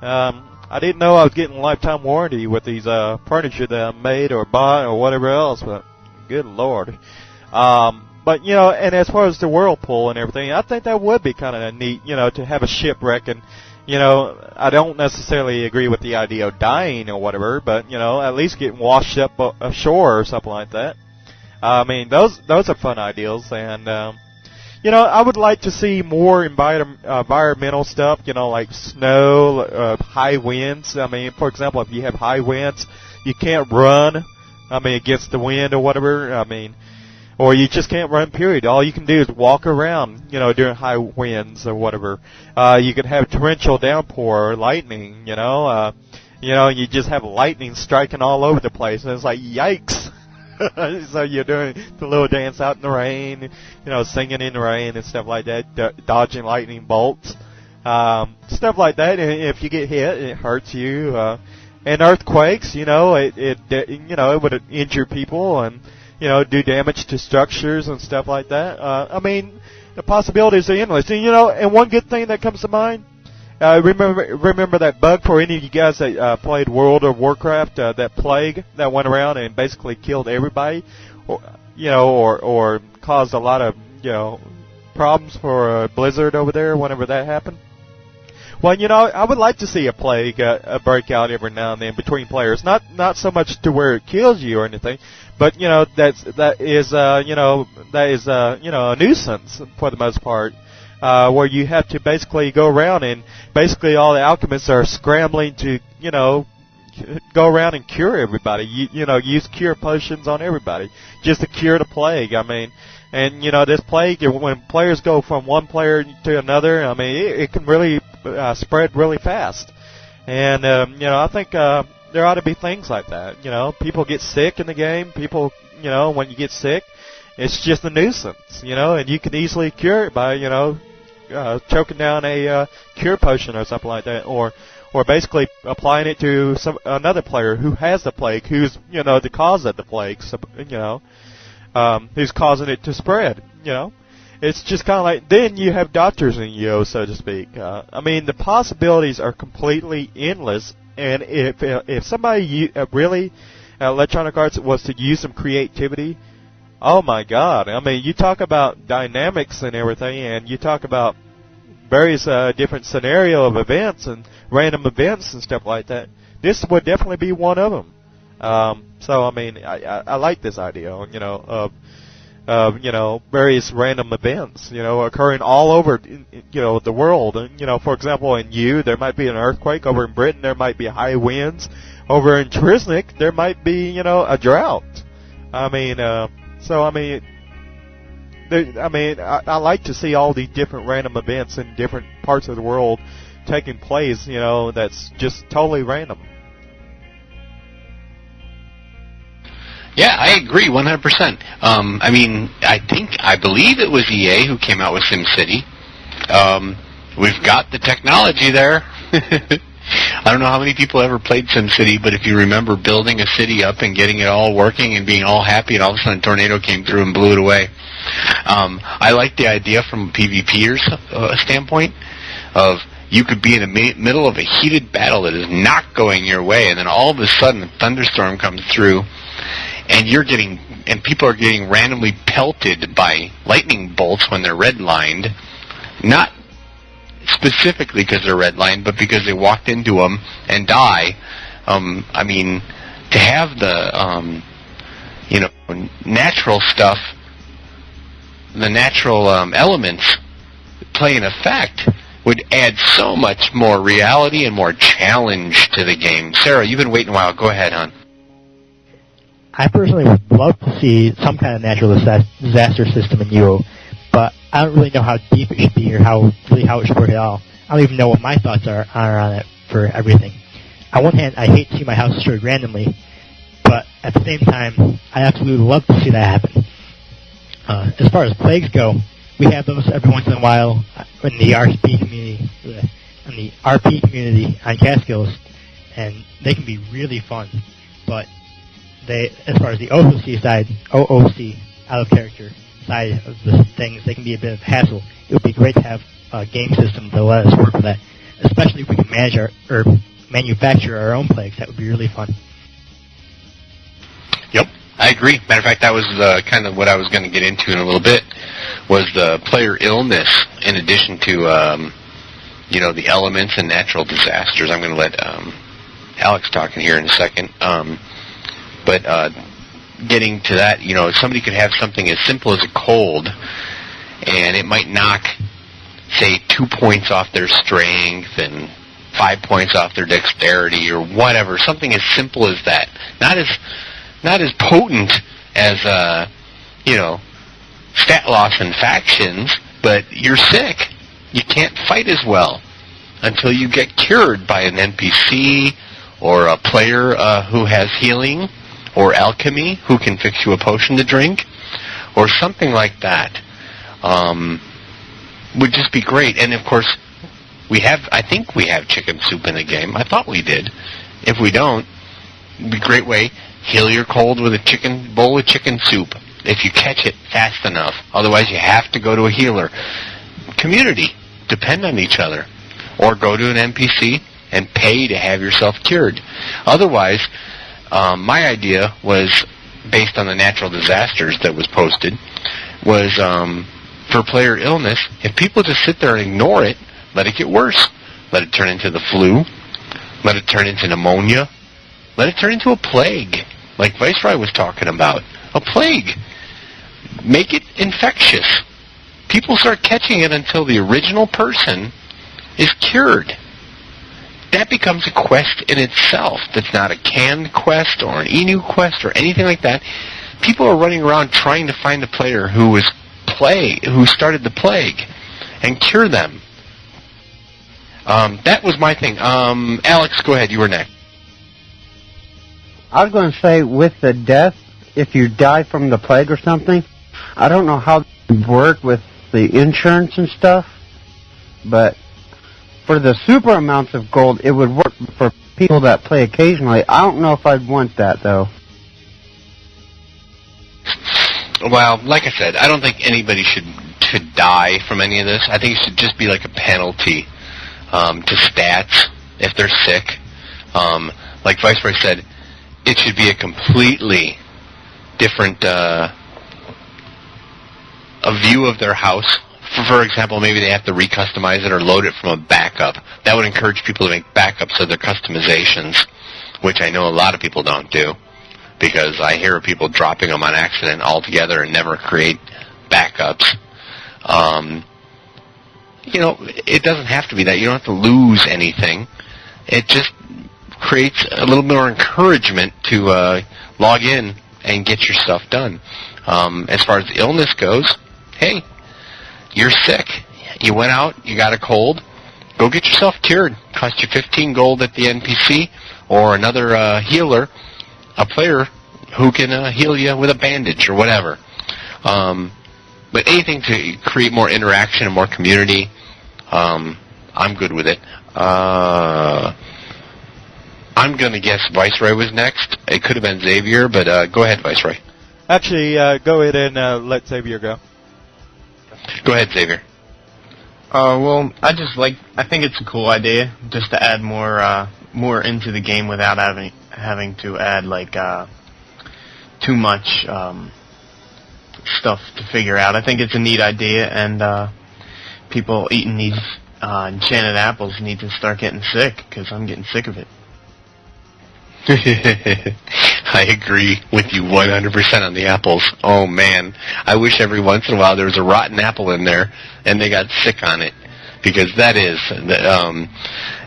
I didn't know I was getting a lifetime warranty with these furniture that I made or bought or whatever else, but good Lord. But, and as far as the whirlpool and everything, I think that would be kind of neat, to have a shipwreck. And, I don't necessarily agree with the idea of dying or whatever, but, at least getting washed up ashore or something like that. I mean, those are fun ideals. And, I would like to see more environmental stuff, like snow, high winds. I mean, for example, if you have high winds, you can't run, against the wind or whatever. Or you just can't run, period. All you can do is walk around, during high winds or whatever. You could have torrential downpour or lightning, you just have lightning striking all over the place. And it's like, yikes. So you're doing the little dance out in the rain, singing in the rain and stuff like that, dodging lightning bolts, stuff like that. And if you get hit, it hurts you. And earthquakes, it would injure people and, do damage to structures and stuff like that. The possibilities are endless. And one good thing that comes to mind, remember that bug for any of you guys that played World of Warcraft, that plague that went around and basically killed everybody, or caused a lot of, problems for Blizzard over there whenever that happened? Well, I would like to see a plague break out every now and then between players. Not so much to where it kills you or anything, but that is a nuisance for the most part, where you have to basically go around and basically all the alchemists are scrambling to go around and cure everybody. Use cure potions on everybody just to cure the plague. And this plague, when players go from one player to another, it can really spread really fast. And I think there ought to be things like that. People get sick in the game. People, when you get sick, it's just a nuisance. And you can easily cure it by choking down a cure potion or something like that, or basically applying it to another player who has the plague, who's the cause of the plague. So, who's causing it to spread, It's just kind of like, then you have doctors in you, so to speak. The possibilities are completely endless, and if somebody really, Electronic Arts, was to use some creativity, oh my God. You talk about dynamics and everything, and you talk about various different scenario of events and random events and stuff like that. This would definitely be one of them. I like this idea, of various random events, occurring all over, the world. And, for example, in there might be an earthquake. Over in Britain, there might be high winds. Over in Trisnik, there might be, a drought. I like to see all these different random events in different parts of the world taking place, that's just totally random. Yeah, I agree 100%. I believe it was EA who came out with SimCity. We've got the technology there. I don't know how many people ever played SimCity, but if you remember building a city up and getting it all working and being all happy, and all of a sudden a tornado came through and blew it away. I like the idea from a PvPer standpoint of you could be in the middle of a heated battle that is not going your way, and then all of a sudden a thunderstorm comes through, and people are getting randomly pelted by lightning bolts when they're redlined, not specifically because they're redlined, but because they walked into them and die. I mean, to have the, natural stuff, the natural elements play an effect would add so much more reality and more challenge to the game. Sarah, you've been waiting a while. Go ahead, hon. I personally would love to see some kind of natural disaster system in UO, but I don't really know how deep it should be or how it should work at all. I don't even know what my thoughts are on it for everything. On one hand, I hate to see my house destroyed randomly, but at the same time, I absolutely love to see that happen. As far as plagues go, we have those every once in a while in the RP community on Catskills, and they can be really fun. But as far as the OOC out of character side of the things, they can be a bit of a hassle. It would be great to have a game system to let us work with that, especially if we can manufacture our own plagues. That would be really fun. Yep, I agree. Matter of fact, that was kind of what I was going to get into in a little bit, was the player illness in addition to, the elements and natural disasters. I'm going to let Alex talk in here in a second. But getting to that, somebody could have something as simple as a cold, and it might knock, say, 2 points off their strength and 5 points off their dexterity or whatever. Something as simple as that. Not as potent as, stat loss and factions, but you're sick. You can't fight as well until you get cured by an NPC or a player who has healing, or alchemy, who can fix you a potion to drink, or something like that. Would just be great. And of course, I think we have chicken soup in the game. I thought we did. If we don't, it'd be a great way. Heal your cold with a bowl of chicken soup, if you catch it fast enough. Otherwise, you have to go to a healer. Community, depend on each other. Or go to an NPC and pay to have yourself cured. Otherwise, my idea was, based on the natural disasters that was posted, was for player illness, if people just sit there and ignore it, let it get worse. Let it turn into the flu. Let it turn into pneumonia. Let it turn into a plague, like Viceroy was talking about. A plague. Make it infectious. People start catching it until the original person is cured. That becomes a quest in itself. That's not a canned quest or an Enu quest or anything like that. People are running around trying to find the player who started the plague and cure them. That was my thing. Alex, go ahead. You were next. I was going to say, with the death, if you die from the plague or something, I don't know how it work with the insurance and stuff, but for the super amounts of gold, it would work for people that play occasionally. I don't know if I'd want that, though. Well, like I said, I don't think anybody should die from any of this. I think it should just be like a penalty to stats if they're sick. Like Viceroy said, it should be a completely different a view of their house. For example, maybe they have to recustomize it or load it from a backup. That would encourage people to make backups of their customizations, which I know a lot of people don't do, because I hear of people dropping them on accident altogether and never create backups. It doesn't have to be that. You don't have to lose anything. It just creates a little more encouragement to log in and get your stuff done. As far as the illness goes, hey, you're sick. You went out, you got a cold, go get yourself cured. Cost you 15 gold at the NPC, or another healer, a player who can heal you with a bandage or whatever. But anything to create more interaction and more community, I'm good with it. I'm going to guess Viceroy was next. It could have been Xavier, but go ahead, Viceroy. Actually, go ahead and let Xavier go. Go ahead, Xavier. Well, I think it's a cool idea just to add more into the game without having to add too much stuff to figure out. I think it's a neat idea, and people eating these enchanted apples need to start getting sick, because I'm getting sick of it. I agree with you 100% on the apples. Oh, man. I wish every once in a while there was a rotten apple in there and they got sick on it. Because that is,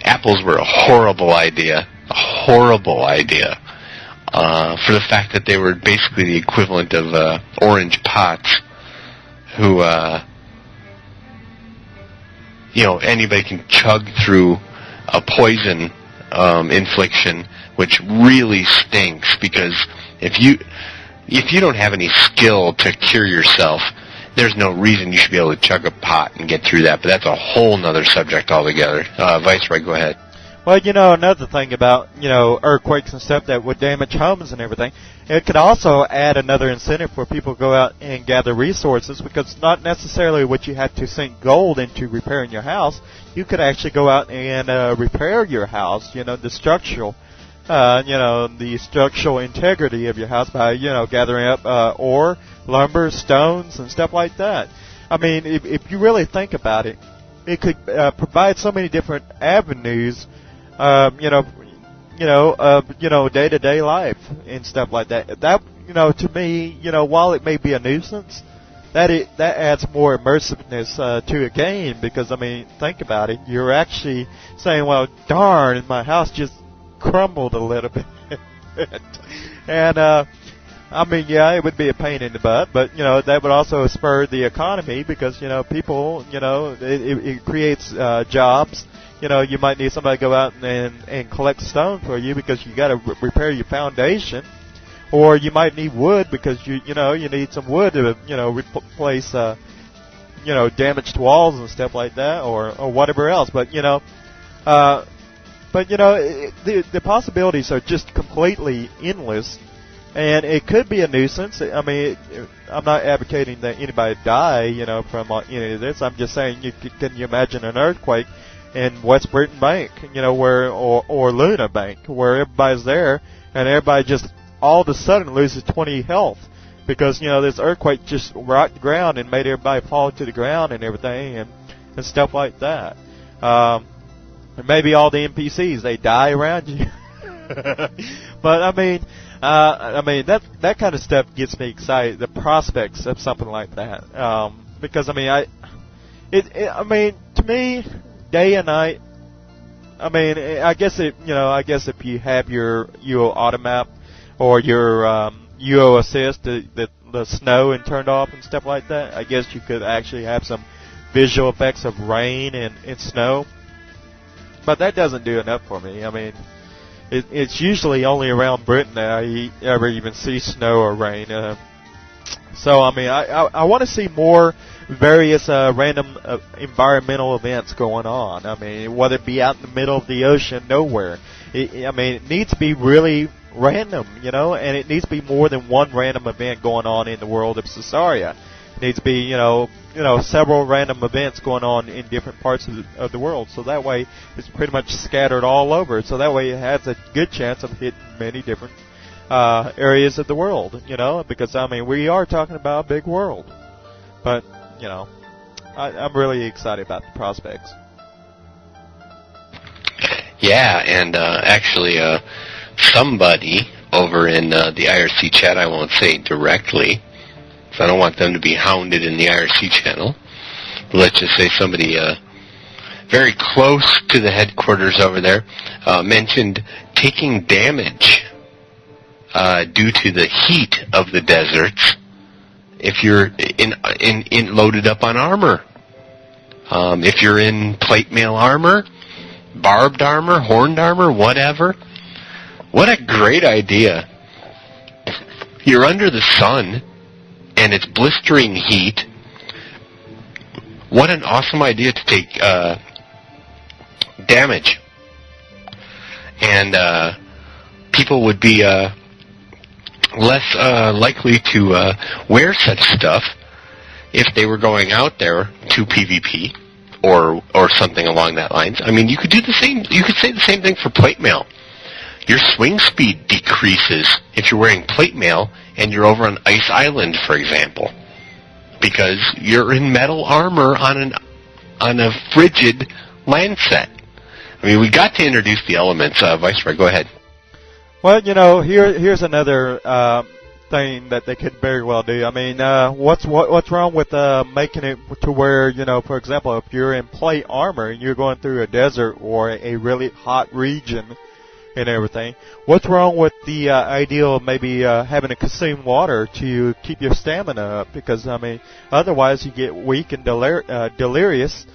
apples were a horrible idea. A horrible idea. For the fact that they were basically the equivalent of orange pots who, anybody can chug through a poison infliction, which really stinks, because if you don't have any skill to cure yourself, there's no reason you should be able to chug a pot and get through that. But that's a whole nother subject altogether. Viceroy, go ahead. Well, another thing about, earthquakes and stuff that would damage homes and everything, it could also add another incentive for people to go out and gather resources, because it's not necessarily what you have to sink gold into repairing your house. You could actually go out and repair your house, the structural integrity of your house by, gathering up ore, lumber, stones, and stuff like that. I mean, if you really think about it, it could provide so many different avenues, day-to-day life and stuff like that. That, to me, while it may be a nuisance, that adds more immersiveness to a game, because, think about it. You're actually saying, well, darn, my house just crumbled a little bit. And, it would be a pain in the butt, but, that would also spur the economy, because, people, it creates jobs. You might need somebody to go out and collect stone for you, because you got to repair your foundation. Or you might need wood, because you need some wood to, replace, damaged walls and stuff like that, or whatever else. But, the possibilities are just completely endless, and it could be a nuisance. I'm not advocating that anybody die, from any of this. I'm just saying, can you imagine an earthquake in West Britain Bank, or Luna Bank, where everybody's there, and everybody just all of a sudden loses 20 health, because, this earthquake just rocked the ground and made everybody fall to the ground and everything, and stuff like that. And maybe all the NPCs, they die around you. But that kind of stuff gets me excited. The prospects of something like that, because to me, day and night. I guess if you have your UO auto map or your UO assist, the snow and turned off and stuff like that, I guess you could actually have some visual effects of rain and snow. But that doesn't do enough for me. It's usually only around Britain that I ever even see snow or rain. So, I want to see more various random environmental events going on. Whether it be out in the middle of the ocean, nowhere. It needs to be really random, and it needs to be more than one random event going on in the world of Caesarea. It needs to be, several random events going on in different parts of the world. So that way it's pretty much scattered all over. So that way it has a good chance of hitting many different areas of the world, because, we are talking about a big world. But, I'm really excited about the prospects. Yeah, and actually, somebody over in the IRC chat, I won't say directly, so I don't want them to be hounded in the IRC channel. But let's just say somebody very close to the headquarters over there mentioned taking damage due to the heat of the deserts if you're in loaded up on armor. If you're in plate mail armor, barbed armor, horned armor, whatever. What a great idea. You're under the sun, and it's blistering heat. What an awesome idea to take damage. And people would be less likely to wear such stuff if they were going out there to PvP or something along that lines. You could do the same. You could say the same thing for plate mail. Your swing speed decreases if you're wearing plate mail and you're over on Ice Island, for example, because you're in metal armor on a frigid mindset. I mean, we got to introduce the elements. Viceroy, go ahead. Well, here's another thing that they could very well do. I mean, what's wrong with making it to where, for example, if you're in plate armor and you're going through a desert or a really hot region and everything, what's wrong with the idea of maybe having to consume water to keep your stamina up? Because, I mean, otherwise you get weak and delirious,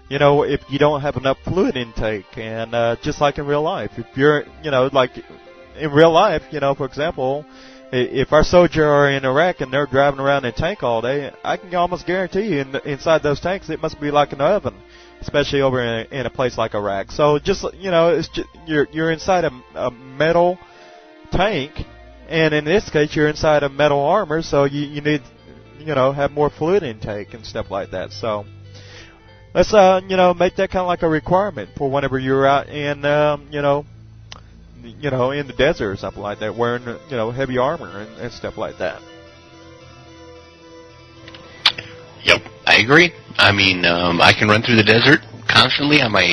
if you don't have enough fluid intake. And just like in real life, if you're, like in real life, for example, if our soldiers are in Iraq and they're driving around in a tank all day, I can almost guarantee you inside those tanks it must be like an oven, especially over in a place like Iraq. So just, it's just, you're inside a metal tank, and in this case you're inside a metal armor, so you need, have more fluid intake and stuff like that. So let's, make that kind of like a requirement for whenever you're out in, in the desert or something like that, wearing, heavy armor and stuff like that. Yep, I agree. I mean, I can run through the desert constantly on my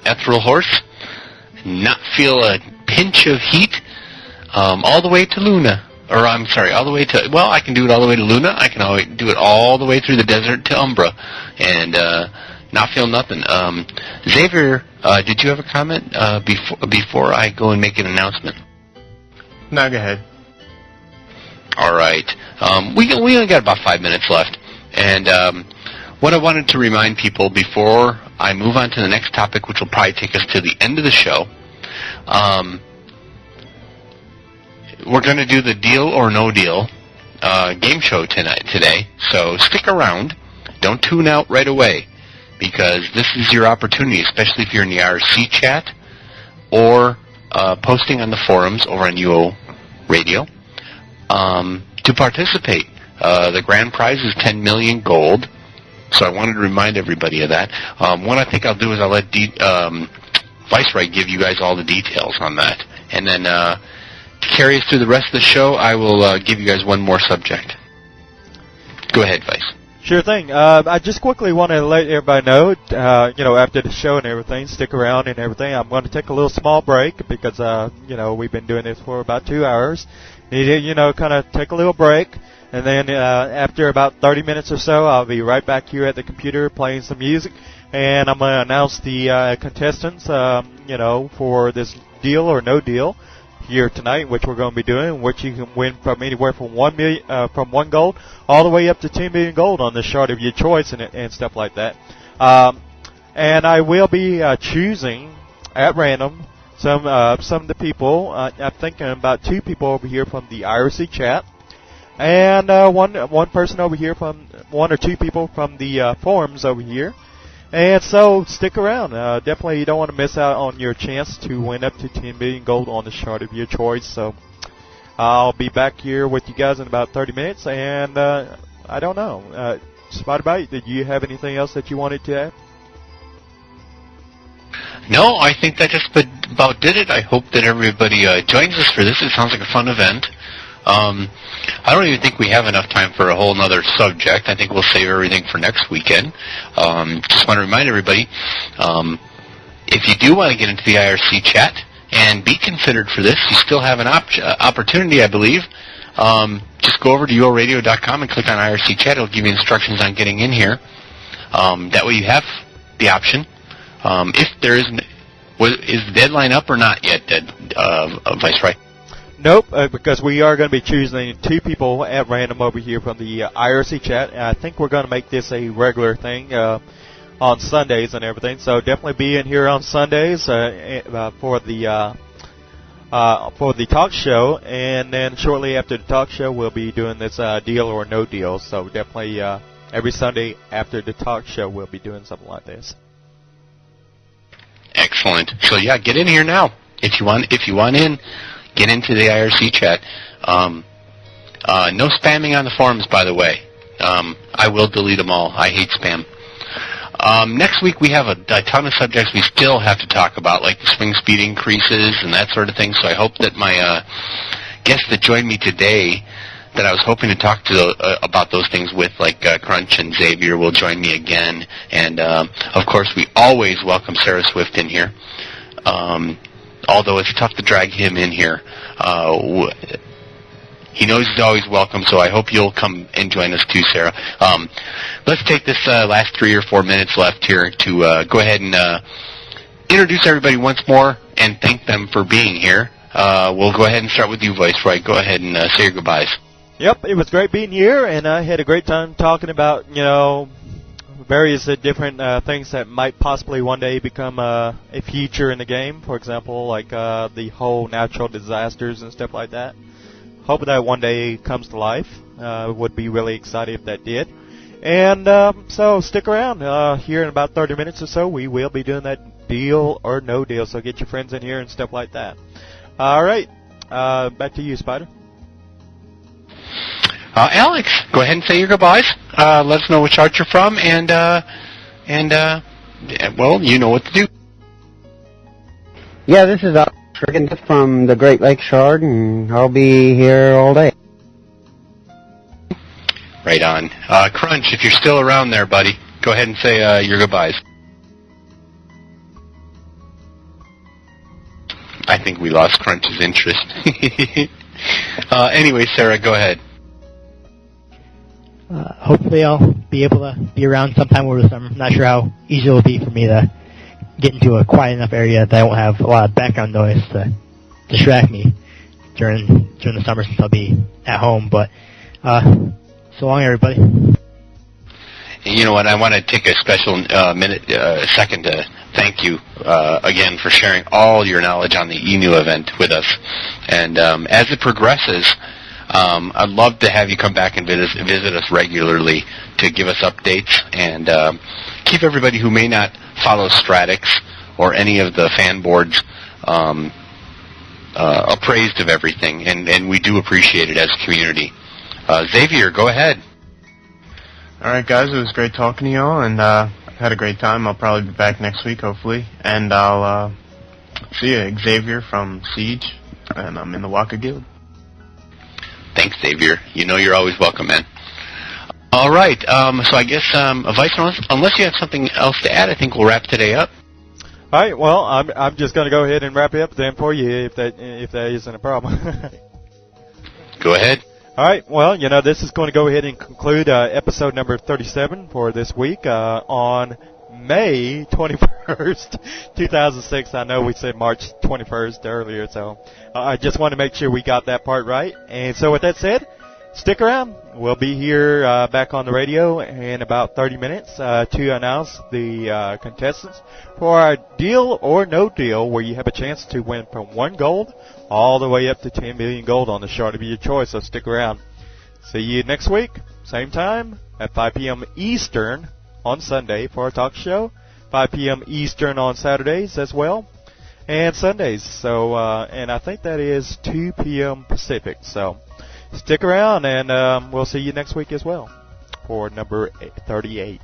ethereal horse, not feel a pinch of heat, all the way to Luna. Or, I'm sorry, all the way to, well, I can do it all the way to Luna. I can do it all the way through the desert to Umbra, and not feel nothing. Xavier, did you have a comment before I go and make an announcement? No, go ahead. All right. We only got about 5 minutes left. And what I wanted to remind people before I move on to the next topic, which will probably take us to the end of the show, we're going to do the Deal or No Deal game show today. So stick around. Don't tune out right away, because this is your opportunity, especially if you're in the IRC chat or posting on the forums over on UORadio, to participate. The grand prize is 10 million gold, so I wanted to remind everybody of that. What I think I'll do is I'll let Viceroy give you guys all the details on that. And then to carry us through the rest of the show, I will give you guys one more subject. Go ahead, Vice. Sure thing. I just quickly want to let everybody know, after the show and everything, stick around and everything. I'm going to take a little small break because, we've been doing this for about 2 hours. Need to, kind of take a little break. And then after about 30 minutes or so, I'll be right back here at the computer playing some music. And I'm going to announce the contestants, for this Deal or No Deal here tonight, which we're going to be doing, which you can win from anywhere from 1 gold all the way up to 10 million gold on the shard of your choice and stuff like that. And I will be choosing at random some of the people. I'm thinking about 2 people over here from the IRC chat, and one person over here from 1 or 2 people from the forums over here. And so stick around. Definitely you don't want to miss out on your chance to win up to 10 million gold on the shard of your choice. So I'll be back here with you guys in about 30 minutes. And I don't know. Spider-Bite, did you have anything else that you wanted to add? No, I think that just about did it. I hope that everybody joins us for this. It sounds like a fun event. I don't even think we have enough time for a whole other subject. I think we'll save everything for next weekend. Just want to remind everybody, if you do want to get into the IRC chat and be considered for this, you still have an opportunity, I believe. Just go over to UORadio.com and click on IRC chat. It'll give you instructions on getting in here. That way you have the option. If there is the deadline up or not yet, Viceroy? Nope, because we are going to be choosing 2 people at random over here from the IRC chat. And I think we're going to make this a regular thing on Sundays and everything. So definitely be in here on Sundays for the talk show. And then shortly after the talk show, we'll be doing this Deal or No Deal. So definitely every Sunday after the talk show, we'll be doing something like this. Excellent. So yeah, get in here now if you want in. Get into the IRC chat. No spamming on the forums, by the way. I will delete them all. I hate spam. Next week we have a ton of subjects we still have to talk about, like the swing speed increases and that sort of thing. So I hope that my guests that joined me today that I was hoping to talk to about those things with, like Crunch and Xavier will join me again. And, of course, we always welcome Sarah Swift in here. Although it's tough to drag him in here. He knows he's always welcome, so I hope you'll come and join us too, Sarah. Let's take this last 3 or 4 minutes left here to go ahead and introduce everybody once more and thank them for being here. We'll go ahead and start with you, Viceroy. Go ahead and say your goodbyes. Yep, it was great being here, and I had a great time talking about, various different things that might possibly one day become a feature in the game. For example, like the whole natural disasters and stuff like that. Hope that one day comes to life. Would be really excited if that did. And so stick around. Here in about 30 minutes or so, we will be doing that deal or no deal. So get your friends in here and stuff like that. All right. Back to you, Spider. Alex, go ahead and say your goodbyes. Let us know which art you're from, and well, you know what to do. Yeah, this is Alex from the Great Lakes Shard, and I'll be here all day. Right on. Crunch, if you're still around there, buddy, go ahead and say your goodbyes. I think we lost Crunch's interest. Anyway, Sarah, go ahead. Hopefully I'll be able to be around sometime over the summer. I'm not sure how easy it will be for me to get into a quiet enough area that I won't have a lot of background noise to distract me during the summer, since I'll be at home. But so long, everybody. You know what? I want to take a special second to thank you again for sharing all your knowledge on the ENU event with us. And as it progresses, I'd love to have you come back and visit us regularly to give us updates and keep everybody who may not follow Stratix or any of the fan boards appraised of everything. And we do appreciate it as a community. Xavier, go ahead. All right, guys, it was great talking to you all, and had a great time. I'll probably be back next week, hopefully. And I'll see you, Xavier from Siege, and I'm in the Waka Guild. Thanks, Xavier. You know you're always welcome, man. All right, so I guess, Vice, unless you have something else to add, I think we'll wrap today up. All right, well, I'm just going to go ahead and wrap it up then for you, if that isn't a problem. Go ahead. All right, well, this is going to go ahead and conclude episode number 37 for this week on May 21st, 2006. I know we said March 21st earlier, so I just want to make sure we got that part right. And so with that said, stick around. We'll be here back on the radio in about 30 minutes to announce the contestants for our deal or no deal, where you have a chance to win from 1 gold all the way up to 10 million gold on the shard of your choice. So stick around. See you next week, same time at 5 p.m. Eastern on Sunday for our talk show, 5 p.m. Eastern on Saturdays as well, and Sundays. So, and I think that is 2 p.m. Pacific. So stick around, and we'll see you next week as well for number 38.